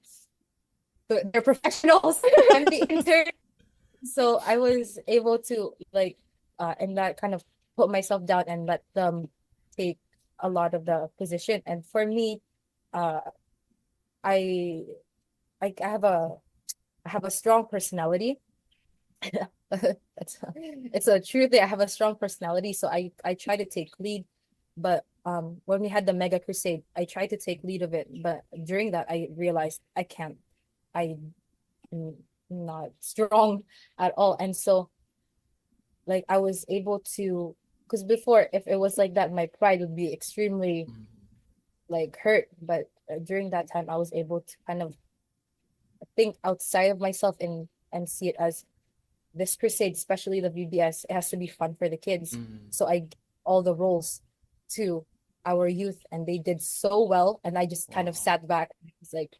they're professionals. I'm the intern. So I was able to like and that kind of put myself down and let them take a lot of the position. And for me, uh I I have a strong personality. It's a true thing. I have a strong personality, so I try to take lead. But when we had the mega crusade, I tried to take lead of it, but during that I realized I can't. I'm not strong at all. And so like I was able to, because before if it was like that, my pride would be extremely like hurt. But during that time I was able to kind of think outside of myself and see it as this crusade, especially the VBS, it has to be fun for the kids. Mm. So I all the roles to our youth and they did so well. And I just kind of Wow. sat back. It's like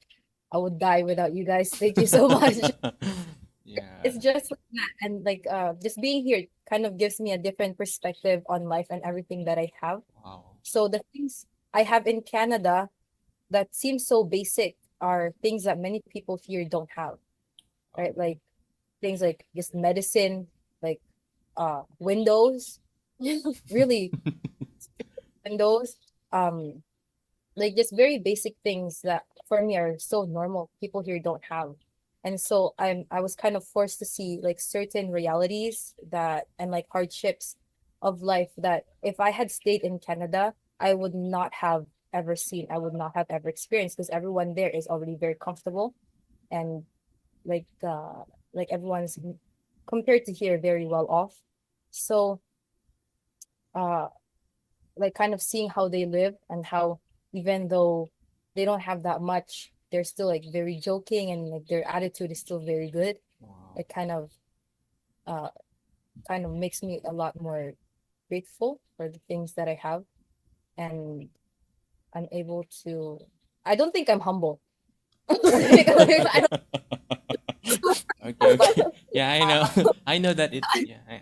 I would die without you guys. Thank you so much. Yeah. It's just like that. And like just being here kind of gives me a different perspective on life and everything that I have. Wow. So the things I have in Canada that seem so basic are things that many people here don't have, right? Like things like just medicine, like windows, really windows, um like just very basic things that for me are so normal, people here don't have. And so I was kind of forced to see like certain realities that and like hardships of life that if I had stayed in Canada, I would not have ever seen, I would not have ever experienced, because everyone there is already very comfortable and like everyone's compared to here very well off. So uh like kind of seeing how they live and how even though they don't have that much, they're still like very joking and like their attitude is still very good. Wow. It uh kind of makes me a lot more grateful for the things that I have. And I'm able to, I don't think I'm humble. I don't, Okay, but okay. Yeah, I know. I know that it. Yeah, yeah.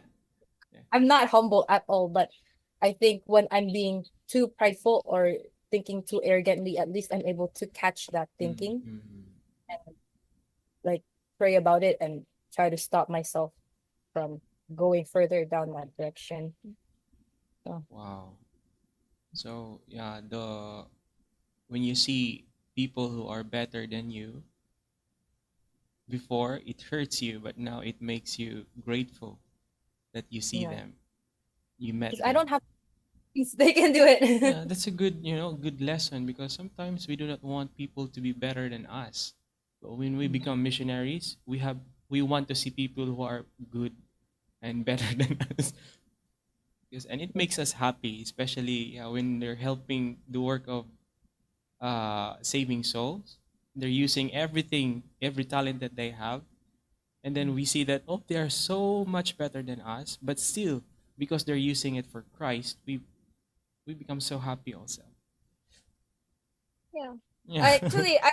I'm not humble at all. But I think when I'm being too prideful or thinking too arrogantly, at least I'm able to catch that thinking Mm. and like pray about it and try to stop myself from going further down that direction. So Wow. So yeah, the when you see people who are better than you, before it hurts you, but now it makes you grateful that you see yeah, them, you met because I don't them. have things, they can do it. Yeah, that's a good, good lesson, because sometimes we do not want people to be better than us. But when we become missionaries, we want to see people who are good and better than us. Yes, and it makes us happy, especially when they're helping the work of saving souls. They're using everything, every talent that they have, and then we see that, oh, they are so much better than us, but still, because they're using it for Christ, we become so happy also. Yeah. Yeah. I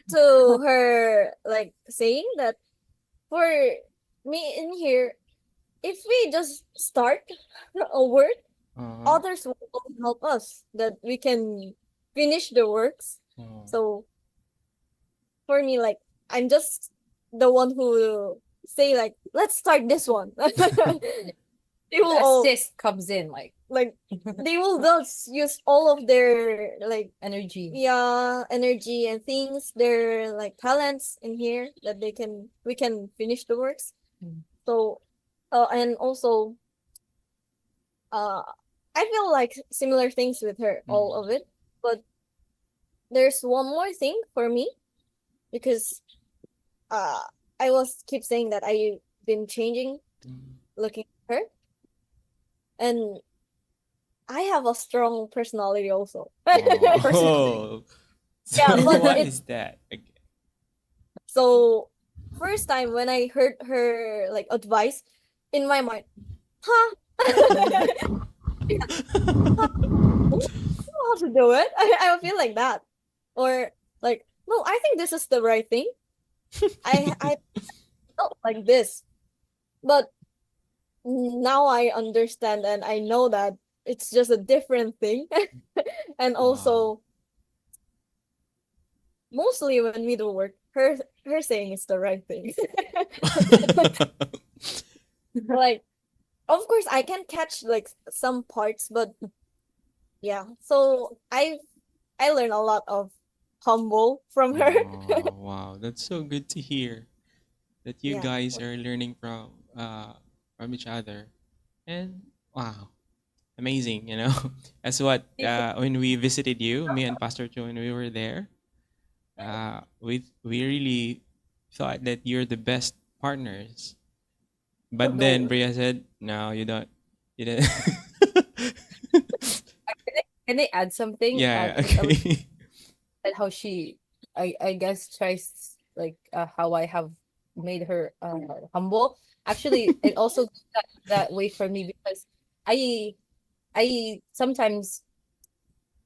to her like saying that for me in here, if we just start a work, Uh-huh. others will help us that we can finish the works. Oh. So for me, like I'm just the one who say like, let's start this one. They will all Assist comes in like they will just use all of their like energy. energy and things, their like talents in here that we can finish the works. Mm. So and also uh I feel like similar things with her, all of it. But there's one more thing for me because uh I was keep saying that I've been changing Mm. looking at her, and I have a strong personality also. Oh. Yeah, So but what it's is that? so first time when I heard her like advice in my mind, huh? How to do it? I feel like that, or like no, I think this is the right thing. I felt like this, but now I understand and I know that it's just a different thing. And Wow. also mostly when we do work, her saying is the right thing. Like of course I can catch like some parts, but yeah. So I learned a lot of humble from her. Oh, wow, that's so good to hear that you Yeah. guys are learning from each other. And wow, amazing, you know. That's what when we visited you, me and Pastor Joe, when we were there, we really thought that you're the best partners. But then No. Bria said, "No, you don't. You don't." Can I add something? Yeah, Because I was okay. at how she, I guess, tries like how I have made her humble. Actually, it also goes that way for me because I I sometimes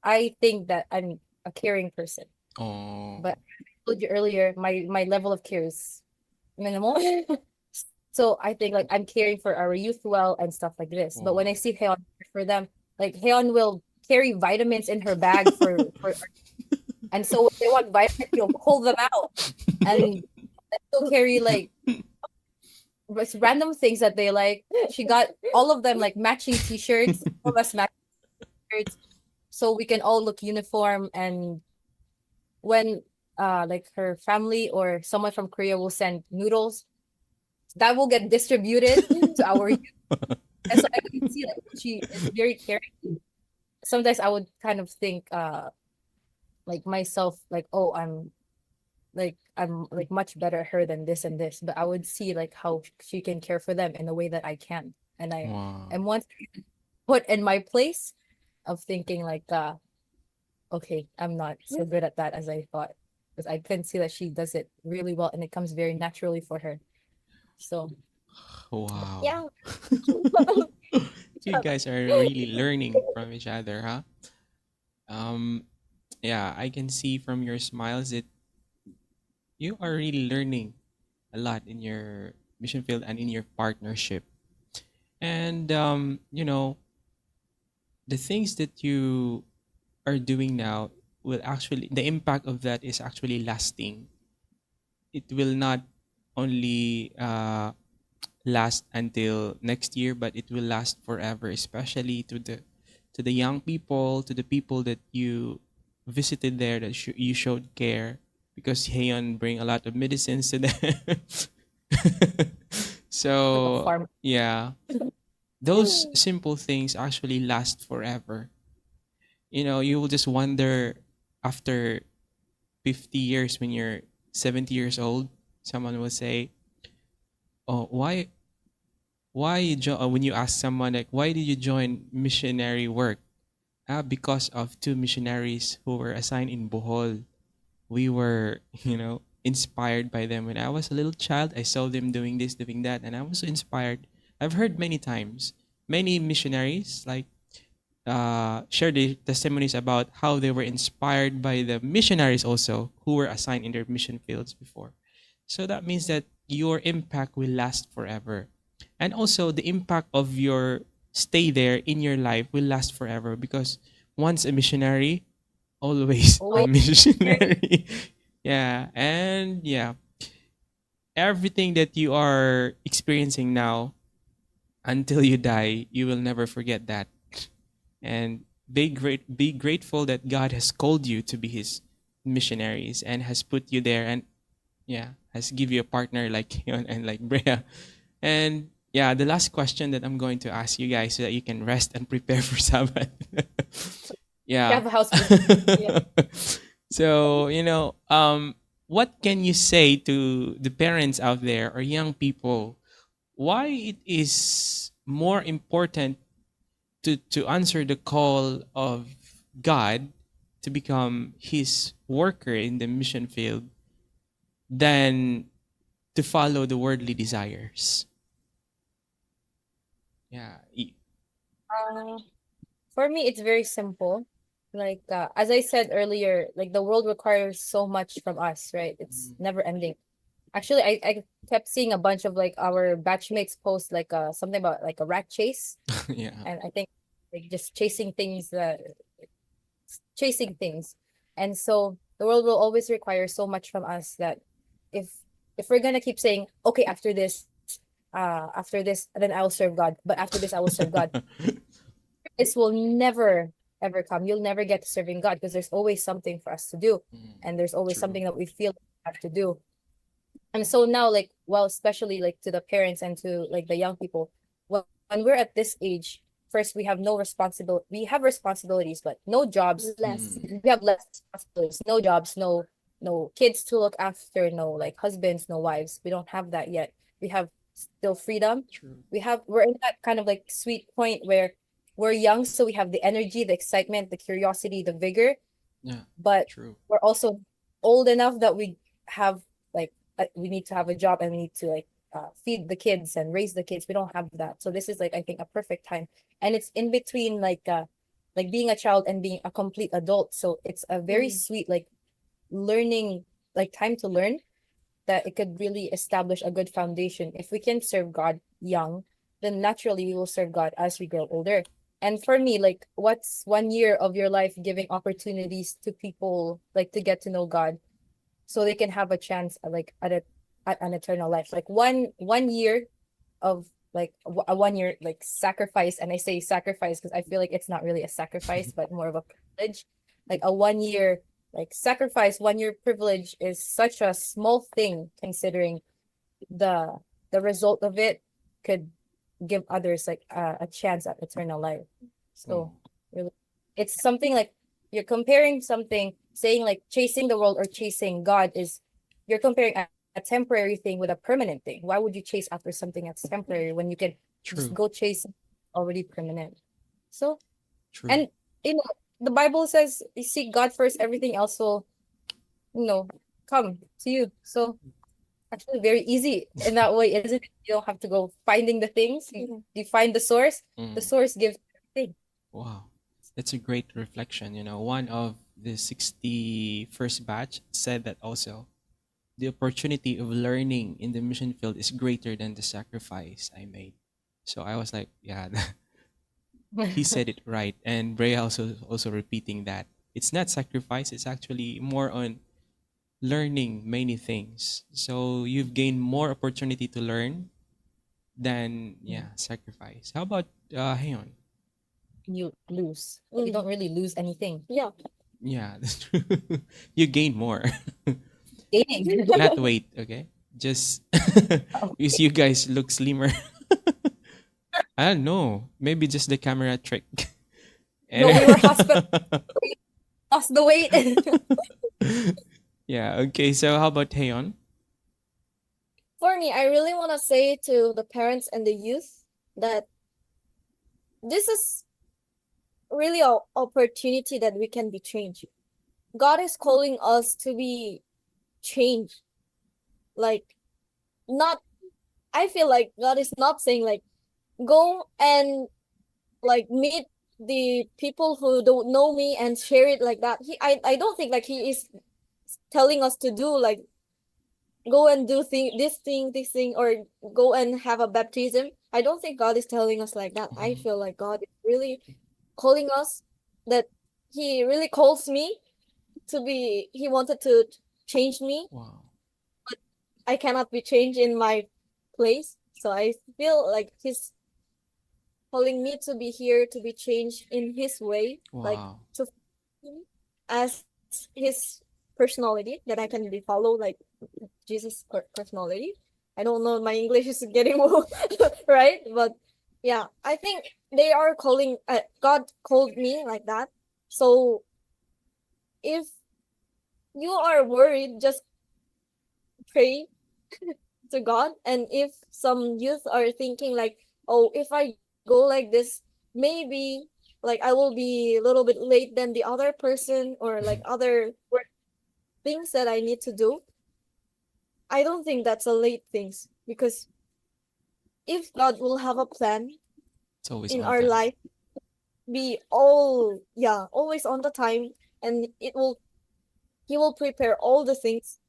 I think that I'm a caring person, Oh, but I told you earlier, my level of care is minimal. So I think like I'm caring for our youth well and stuff like this. But when I wow. see Heon for them, like Heon will carry vitamins in her bag for and so when they want vitamins, he'll pull them out and she'll carry like random things that they like. She got all of them like matching t-shirts, all of us matching shirts, so we can all look uniform. And when like her family or someone from Korea will send noodles, that will get distributed to our youth. And so I can see like she is very caring. Sometimes I would kind of think like myself like, oh, I'm like much better at her than this and this, but I would see like how she can care for them in a way that I can. And I Wow. am once put in my place of thinking like okay, I'm not so good at that as I thought, because I can see that she does it really well and it comes very naturally for her. So Wow. Yeah. You guys are really learning from each other, huh? Um, yeah, I can see from your smiles that you are really learning a lot in your mission field and in your partnership. And the things that you are doing now will actually the impact of that is actually lasting. It will not only last until next year, but it will last forever, especially to the young people, to the people that you visited there that you showed care because Heion bring a lot of medicines to them. like a So farm. yeah, those simple things actually last forever. You know, you will just wonder after 50 years when you're 70 years old, someone will say, "Oh, when you ask someone like why did you join missionary work, because of two missionaries who were assigned in Bohol. We were inspired by them. When I was a little child, I saw them doing this, doing that, and I was so inspired. I've heard many times many missionaries like share their testimonies about how they were inspired by the missionaries also who were assigned in their mission fields before. So that means that your impact will last forever. And also the impact of your stay there in your life will last forever, because once a missionary, always a Always. missionary. Yeah. And yeah, everything that you are experiencing now, until you die, you will never forget that. And be grateful that God has called you to be his missionaries and has put you there, and yeah, has give you a partner like you and like Brea. And yeah, the last question that I'm going to ask you guys so that you can rest and prepare for Sabbath. You Yeah. have a house. Yeah. So, what can you say to the parents out there or young people, why it is more important to answer the call of God to become his worker in the mission field than to follow the worldly desires? Yeah. Uh, for me, it's very simple. Like as I said earlier, like the world requires so much from us, right? It's never ending. Actually, I kept seeing a bunch of like our batchmates post like something about like a rat chase, Yeah. and I think like just chasing things. And so the world will always require so much from us that if if we're gonna keep saying, okay, after this, then I will serve God, but after this I will serve God, this will never ever come. You'll never get to serving God because there's always something for us to do, and there's always True. something that we feel we have to do. And so now, like, well, especially like to the parents and to like the young people, when we're at this age, first we have no responsibility. We have responsibilities, but no jobs. Less. We have less responsibilities, no jobs, no kids to look after, no like husbands, no wives. We don't have that yet. We have still freedom. True. We're in that kind of like sweet point where we're young, so we have the energy, the excitement, the curiosity, the vigor, Yeah. but True. we're also old enough that we have like we need to have a job and we need to like feed the kids and raise the kids. We don't have that, so this is like I think a perfect time, and it's in between like being a child and being a complete adult, so it's a very sweet like learning, like time to learn, that it could really establish a good foundation. If we can serve God young, then naturally we will serve God as we grow older. And for me, like, what's 1 year of your life giving opportunities to people like to get to know God so they can have a chance like at an eternal life. Like one year of like a 1 year like sacrifice, and I say sacrifice because I feel like it's not really a sacrifice but more of a privilege. Like a 1 year like sacrifice, 1 year privilege is such a small thing considering the the result of it could give others like a chance at eternal life. So really, it's something like you're comparing something, saying like chasing the world or chasing God is you're comparing a temporary thing with a permanent thing. Why would you chase after something that's temporary when you can just True. go chase already permanent? So, True. and you know, the Bible says you seek God first, everything else will, you know, come to you. So actually very easy in that way, isn't it? You don't have to go finding the things. You find the source. The source gives everything. Wow. That's a great reflection. One of the 61st batch said that also. The opportunity of learning in the mission field is greater than the sacrifice I made. So I was like, yeah, he said it right. And Brea also repeating that. It's not sacrifice, it's actually more on learning many things. So you've gained more opportunity to learn than sacrifice. How about Hayon? You lose. You don't really lose anything. Yeah. Yeah, that's true. You gain more. Gaining. Not weight, okay? Just because you guys look slimmer. I don't know. Maybe just the camera trick. No, we were hospital. Lost the weight. Yeah, okay. So how about Hayon? For me, I really want to say to the parents and the youth that this is really an opportunity that we can be changed. God is calling us to be changed. Like, not, I feel like God is not saying, like, go and, like, meet the people who don't know me and share it like that. I don't think, like, He is telling us to do, like, go and do this thing, or go and have a baptism. I don't think God is telling us like that. I Mhm. feel like God is really calling us, that He really calls me to be, He wanted to change me. Wow. I cannot be changed in my place. So I feel like He's calling me to be here to be changed in His way, like Wow. to Him as His personality, that I can be follow, like Jesus' personality. I don't know, my English is getting right, but yeah, I think they are calling. God called me like that. So if you are worried, just pray to God. And if some youth are thinking like, oh, if I go like this, maybe like I will be a little bit late than the other person, or like other work things that I need to do. I don't think that's a late things, because if God will have a plan It's always in on our time. life, be all, yeah, always on the time, and He will prepare all the things.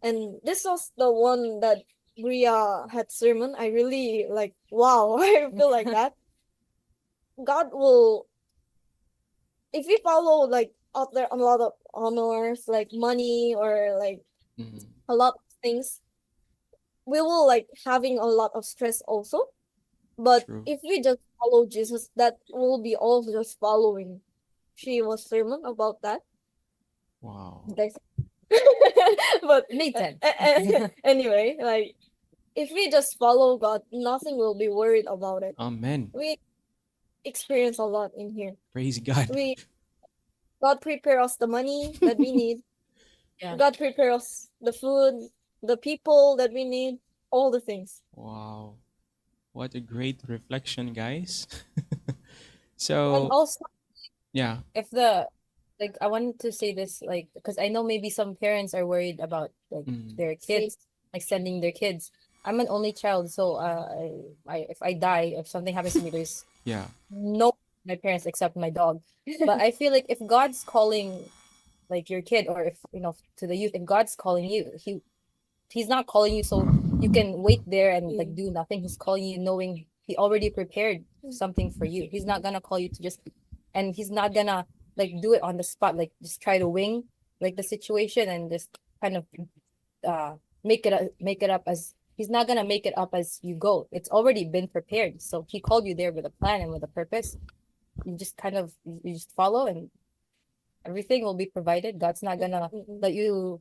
And this was the one that Bria had sermon. I really like, wow, I feel like that. God will, if we follow like out there a lot of honors, like money, or like Mhm. a lot of things, we will like having a lot of stress also. But True. if we just follow Jesus, that will be all just following. She was sermon about that. Wow. Did I but Made sense. anyway, like if we just follow God, nothing will be worried about it. Amen. We experience a lot in here. Praise God. We God prepare us the money that we need. Yeah. God prepare us the food, the people that we need, all the things. Wow. What a great reflection, guys. And So, also, yeah. if the like I wanted to say this, like, because I know maybe some parents are worried about like Mm, their kids, like sending their kids. I'm an only child, so I if I die, if something happens to me, there's yeah. no my parents except my dog. But I feel like if God's calling like your kid, or if to the youth, if God's calling you, he's not calling you so you can wait there and like do nothing. He's calling you knowing he already prepared something for you. He's not gonna call you to just, and he's not gonna like do it on the spot, like just try to wing like the situation and just kind of uh make it up as he's not gonna make it up as you go. It's already been prepared. So he called you there with a plan and with a purpose. You just kind of you just follow, and everything will be provided. God's not gonna let you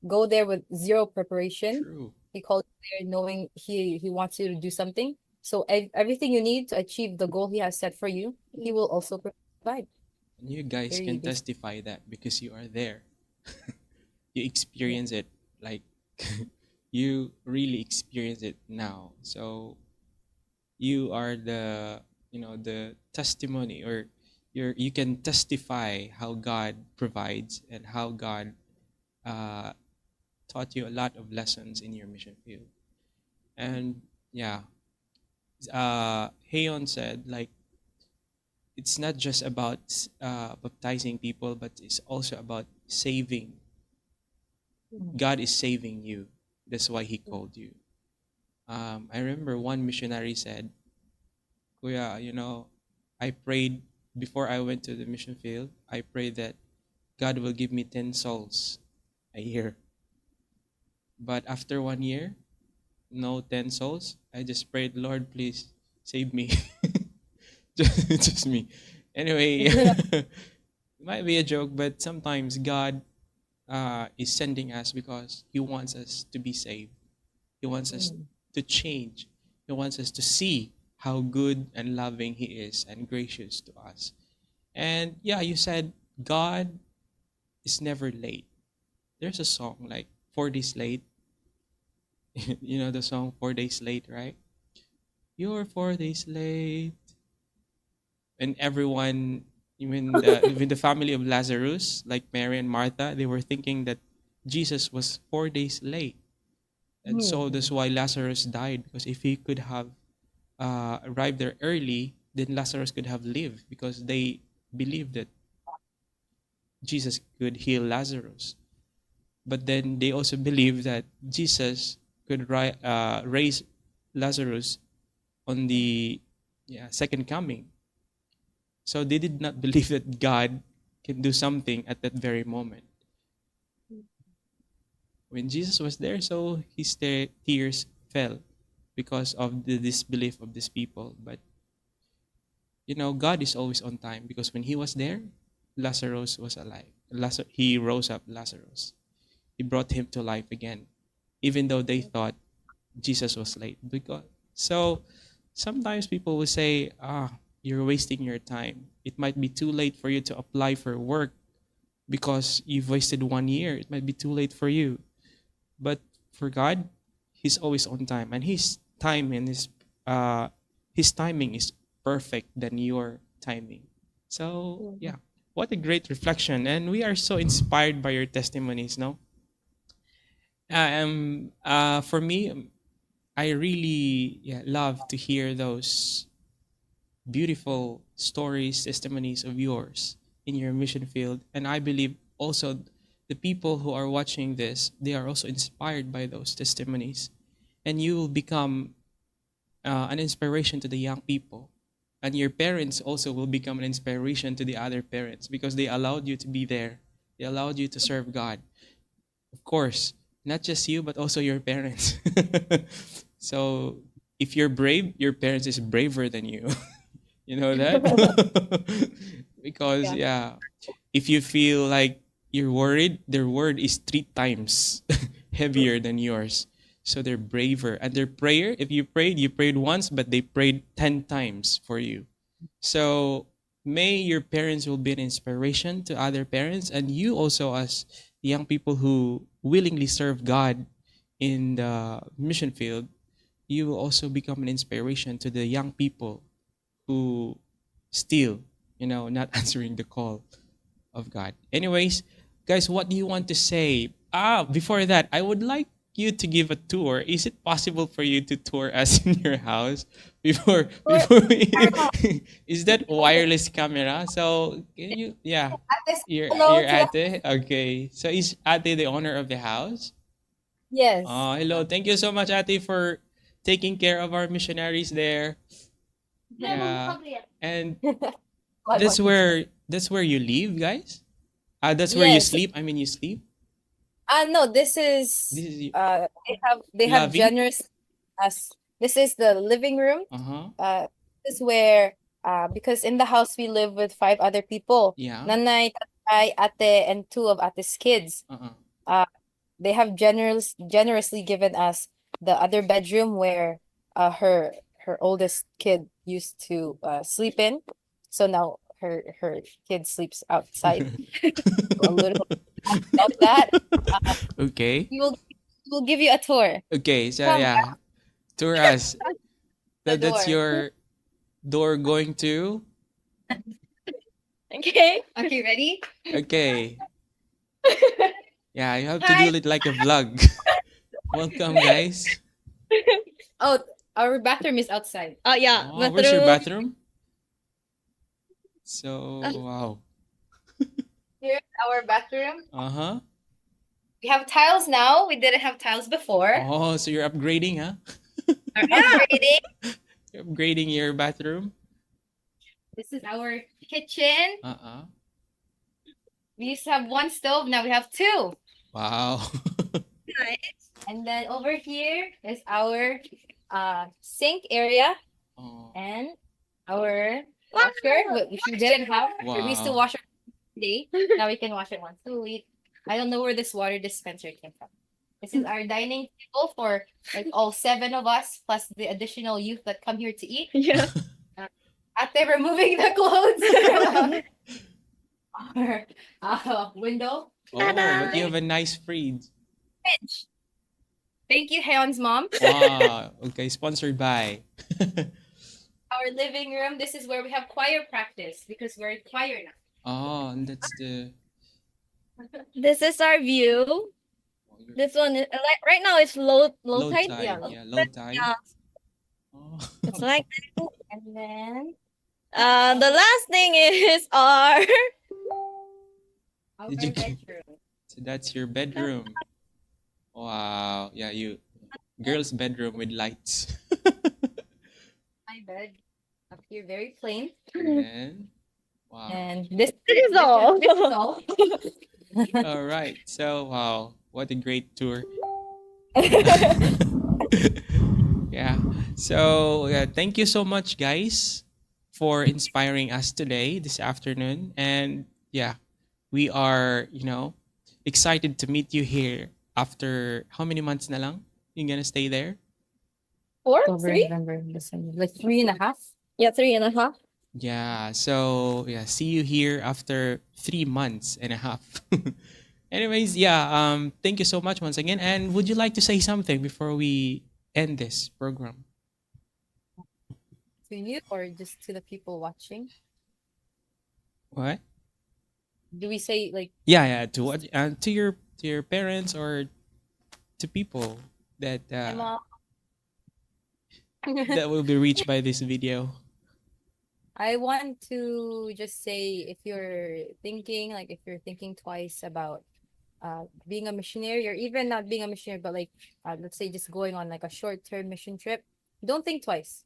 go there with zero preparation. True. He called you there knowing he wants you to do something. So everything you need to achieve the goal he has set for you, he will also provide. And you guys Very can basic. testify that because you are there. You Yeah. experience it like you really experience it now. So you are the testimony, or you can testify how God provides and how God uh, taught you a lot of lessons in your mission field. And yeah, Heon said like it's not just about baptizing people, but it's also about saving. Mhm. God is saving you. That's why He called you. I remember one missionary said, "Kuya, I prayed before I went to the mission field. I prayed that God will give me 10 souls a year. But after 1 year, no 10 souls. I just prayed, Lord, please save me, just me. Anyway, it might be a joke, but sometimes God is sending us because He wants us to be saved. He wants us Mhm. to change. He wants us to see how good and loving He is and gracious to us. And yeah, you said God is never late. There's a song like 4 days late. You know the song 4 days late, right? You're 4 days late. And everyone, even the family of Lazarus, like Mary and Martha, they were thinking that Jesus was 4 days late. And so that's Mhm. why Lazarus died, because if he could have arrived there early, then Lazarus could have lived, because they believed that Jesus could heal Lazarus. But then they also believe that Jesus could raise Lazarus on the second coming. So they did not believe that God can do something at that very moment. When Jesus was there, so his tears fell because of the disbelief of these people. But God is always on time, because when he was there, Lazarus was alive. He rose up Lazarus. He brought him to life again, even though they thought Jesus was late. So sometimes people will say, you're wasting your time. It might be too late for you to apply for work because you've wasted 1 year. It might be too late for you. But for God, He's always on time, and His timing is perfect than your timing. So yeah, what a great reflection, and we are so inspired by your testimonies. No, for me, I really love to hear those beautiful stories, testimonies of yours in your mission field. And I believe also the people who are watching this, they are also inspired by those testimonies. And you will become an inspiration to the young people. And your parents also will become an inspiration to the other parents, because they allowed you to be there. They allowed you to serve God. Of course, not just you, but also your parents. So if you're brave, your parents is braver than you. You know that? Because if you feel like you're worried, their word is 3 times heavier than yours. So they're braver. And their prayer, if you prayed once, but they prayed 10 times for you. So may your parents will be an inspiration to other parents, and you also, as young people who willingly serve God in the mission field, you will also become an inspiration to the young people who still, not answering the call of God. Anyways, guys, what do you want to say? Before that, I would like you to give a tour. Is it possible for you to tour us in your house before we, is that wireless camera? So can you, Hello your to ate? Okay. So is ate the owner of the house? yes. Hello. Thank you so much, ate, for taking care of our missionaries there. Yeah. And that's where you live, guys? That's where you Yes. sleep? I mean, you sleep? No, this is This is they have Lavi? generous as this is the living room. Uh-huh. This is where because in the house we live with 5 other people. Yeah. Nanay, tatay, ate, and 2 of ate's kids. Uh-uh. They have generously given us the other bedroom where her oldest kid used to sleep in. So now her kid sleeps outside. A little of that. Okay. We'll give you a tour. Okay, so Come, tour us. the That's door. your door going to? Okay. Okay, ready? Okay. Yeah, you have to Hi. do it like a vlog. Welcome, guys. Oh, our bathroom is outside. Yeah, Oh, where's your bathroom. bathroom? So, Ah. wow. Here's our bathroom. Uh-huh. We have tiles now. We didn't have tiles before. Oh, so you're upgrading, huh? We're upgrading. You're upgrading your bathroom? This is our kitchen. Uh-uh. We used to have 1 stove. Now we have 2. Wow. Nice. And then over here is our sink area Oh, and our washer, which we didn't have. We used to wow. wash it every day. Now we can wash it once a week. I don't know where this water dispenser came from. This is our dining table for like all 7 of us, plus the additional youth that come here to eat. Yeah. Ate removing the clothes. Our window. Oh, but you have a nice fridge. Fridge. Thank you, Heon's mom. Wow. Okay, sponsored by. Our living room. This is where we have choir practice because we're in choir now. Oh, and that's the. This is our view. Oh, This one is like right now it's low low tide. tide. Yeah, Yeah, low tide. Yeah, Oh. it's like And then the last thing is our our Did you- bedroom. So that's your bedroom. Wow. Yeah, you girl's bedroom with lights. My bed up here, very plain. And then, wow. And this This is all. this is all. All right. So, wow, what a great tour. Yeah. So, yeah, thank you so much, guys, for inspiring us today, this afternoon. And yeah, we are, excited to meet you here after how many months na lang? You're gonna stay there? October, 3? November, December, like 3.5. Yeah, 3.5. Yeah. So, yeah, see you here after 3 months and a half. Anyways, yeah, thank you so much once again. And would you like to say something before we end this program? To you or just to the people watching? What? Do we say like Yeah, to what? To your parents or to people that my mom? that will be reached by this video. I want to just say if you're thinking twice about being a missionary or even not being a missionary, but like let's say just going on like a short-term mission trip, don't think twice.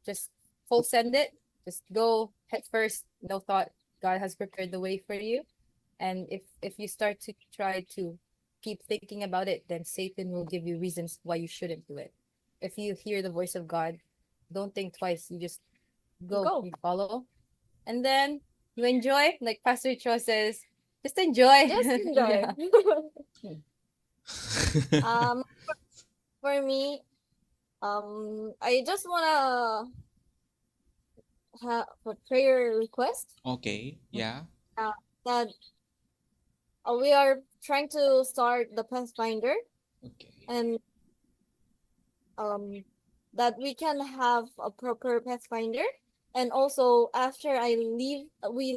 Just full send it. Just go head first, no thought. God has prepared the way for you. And if you start to try to keep thinking about it, then Satan will give you reasons why you shouldn't do it. If you hear the voice of God, don't think twice. You just go. You follow. And then you enjoy, like Pastor Cho says, just enjoy. Just enjoy. Yeah. um, for me, I just wanna have a prayer request Okay. Yeah. that we are trying to start the Pathfinder, Okay. and that we can have a proper Pathfinder, and also after we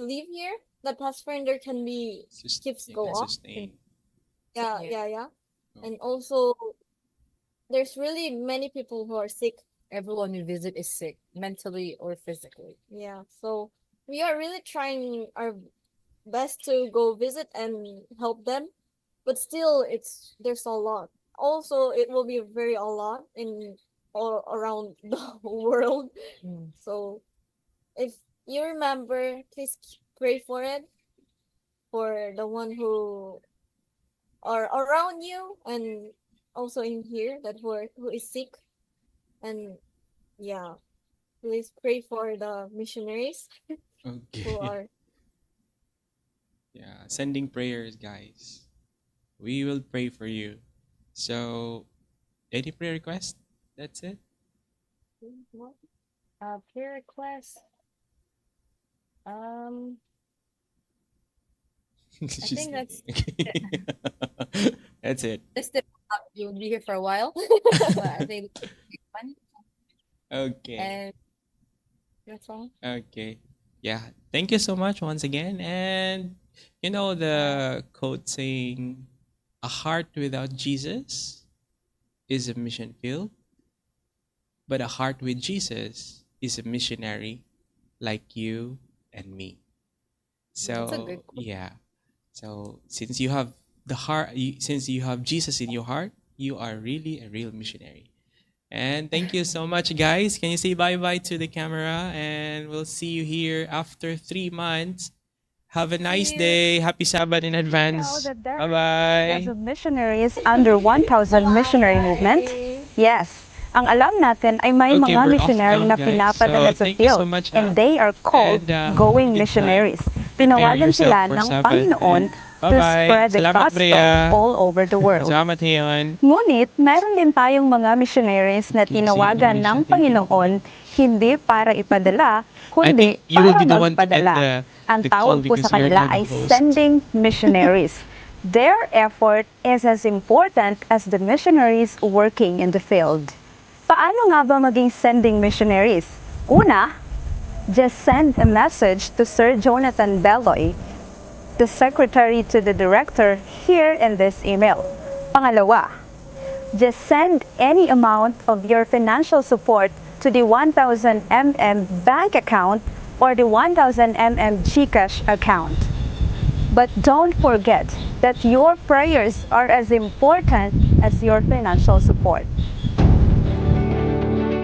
leave here, the Pathfinder can be keeps You go can on. sustain. Yeah, Yeah. yeah. Oh. And also, there's really many people who are sick. Everyone we visit is sick, mentally or physically. Yeah, so we are really trying our best to go visit and help them, but still, there's a lot. Also, it will be very a lot in all around the world. Mm. So, if you remember, please pray for it, for the one who are around you and also in here that who is sick. And yeah, please pray for the missionaries who Okay. are Yeah. Sending prayers, guys. We will pray for you. So, any prayer request? That's it. Prayer request. She's think that's thinking. That's it. this you'll be here for a while. But I think it's fun. Okay. And that's all. Okay. Yeah. Thank you so much once again. And the quote saying, a heart without Jesus is a mission field, but a heart with Jesus is a missionary like you and me. That's a good So, quote. yeah. So, since you have since you have Jesus in your heart, you are really a real missionary. And thank you so much, guys. Can you say bye-bye to the camera? And we'll see you here after 3 months. Have a nice you. day. Happy Sabbath in advance. That there Bye-bye. of missionaries under 1,000 missionary movement? Yes. Ang alam natin ay may Okay, mga we're off missionary now, na guys. pinapadala So, sa thank you so field, much, and they are called And, going good time. missionaries. Tinawagan yourself sila for ng Sabbath. Panginoon And to bye-bye. spread the Salamat, gospel Brea. all over the world. Salamat, Heon. Ngunit, mayroon din tayong mga missionaries na tinawagan ng Panginoon hindi para ipadala, kundi you will para be the one to end magpadala. Ang the call tawag po sa because you're kanila now ay the host. sending missionaries. Their effort is as important as the missionaries working in the field. Paano nga ba maging sending missionaries? Una, just send a message to Sir Jonathan Belloy, the secretary to the director, here in this email. Pangalawa, just send any amount of your financial support to the 1000mm bank account or the 1000mm GCash account. But don't forget that your prayers are as important as your financial support.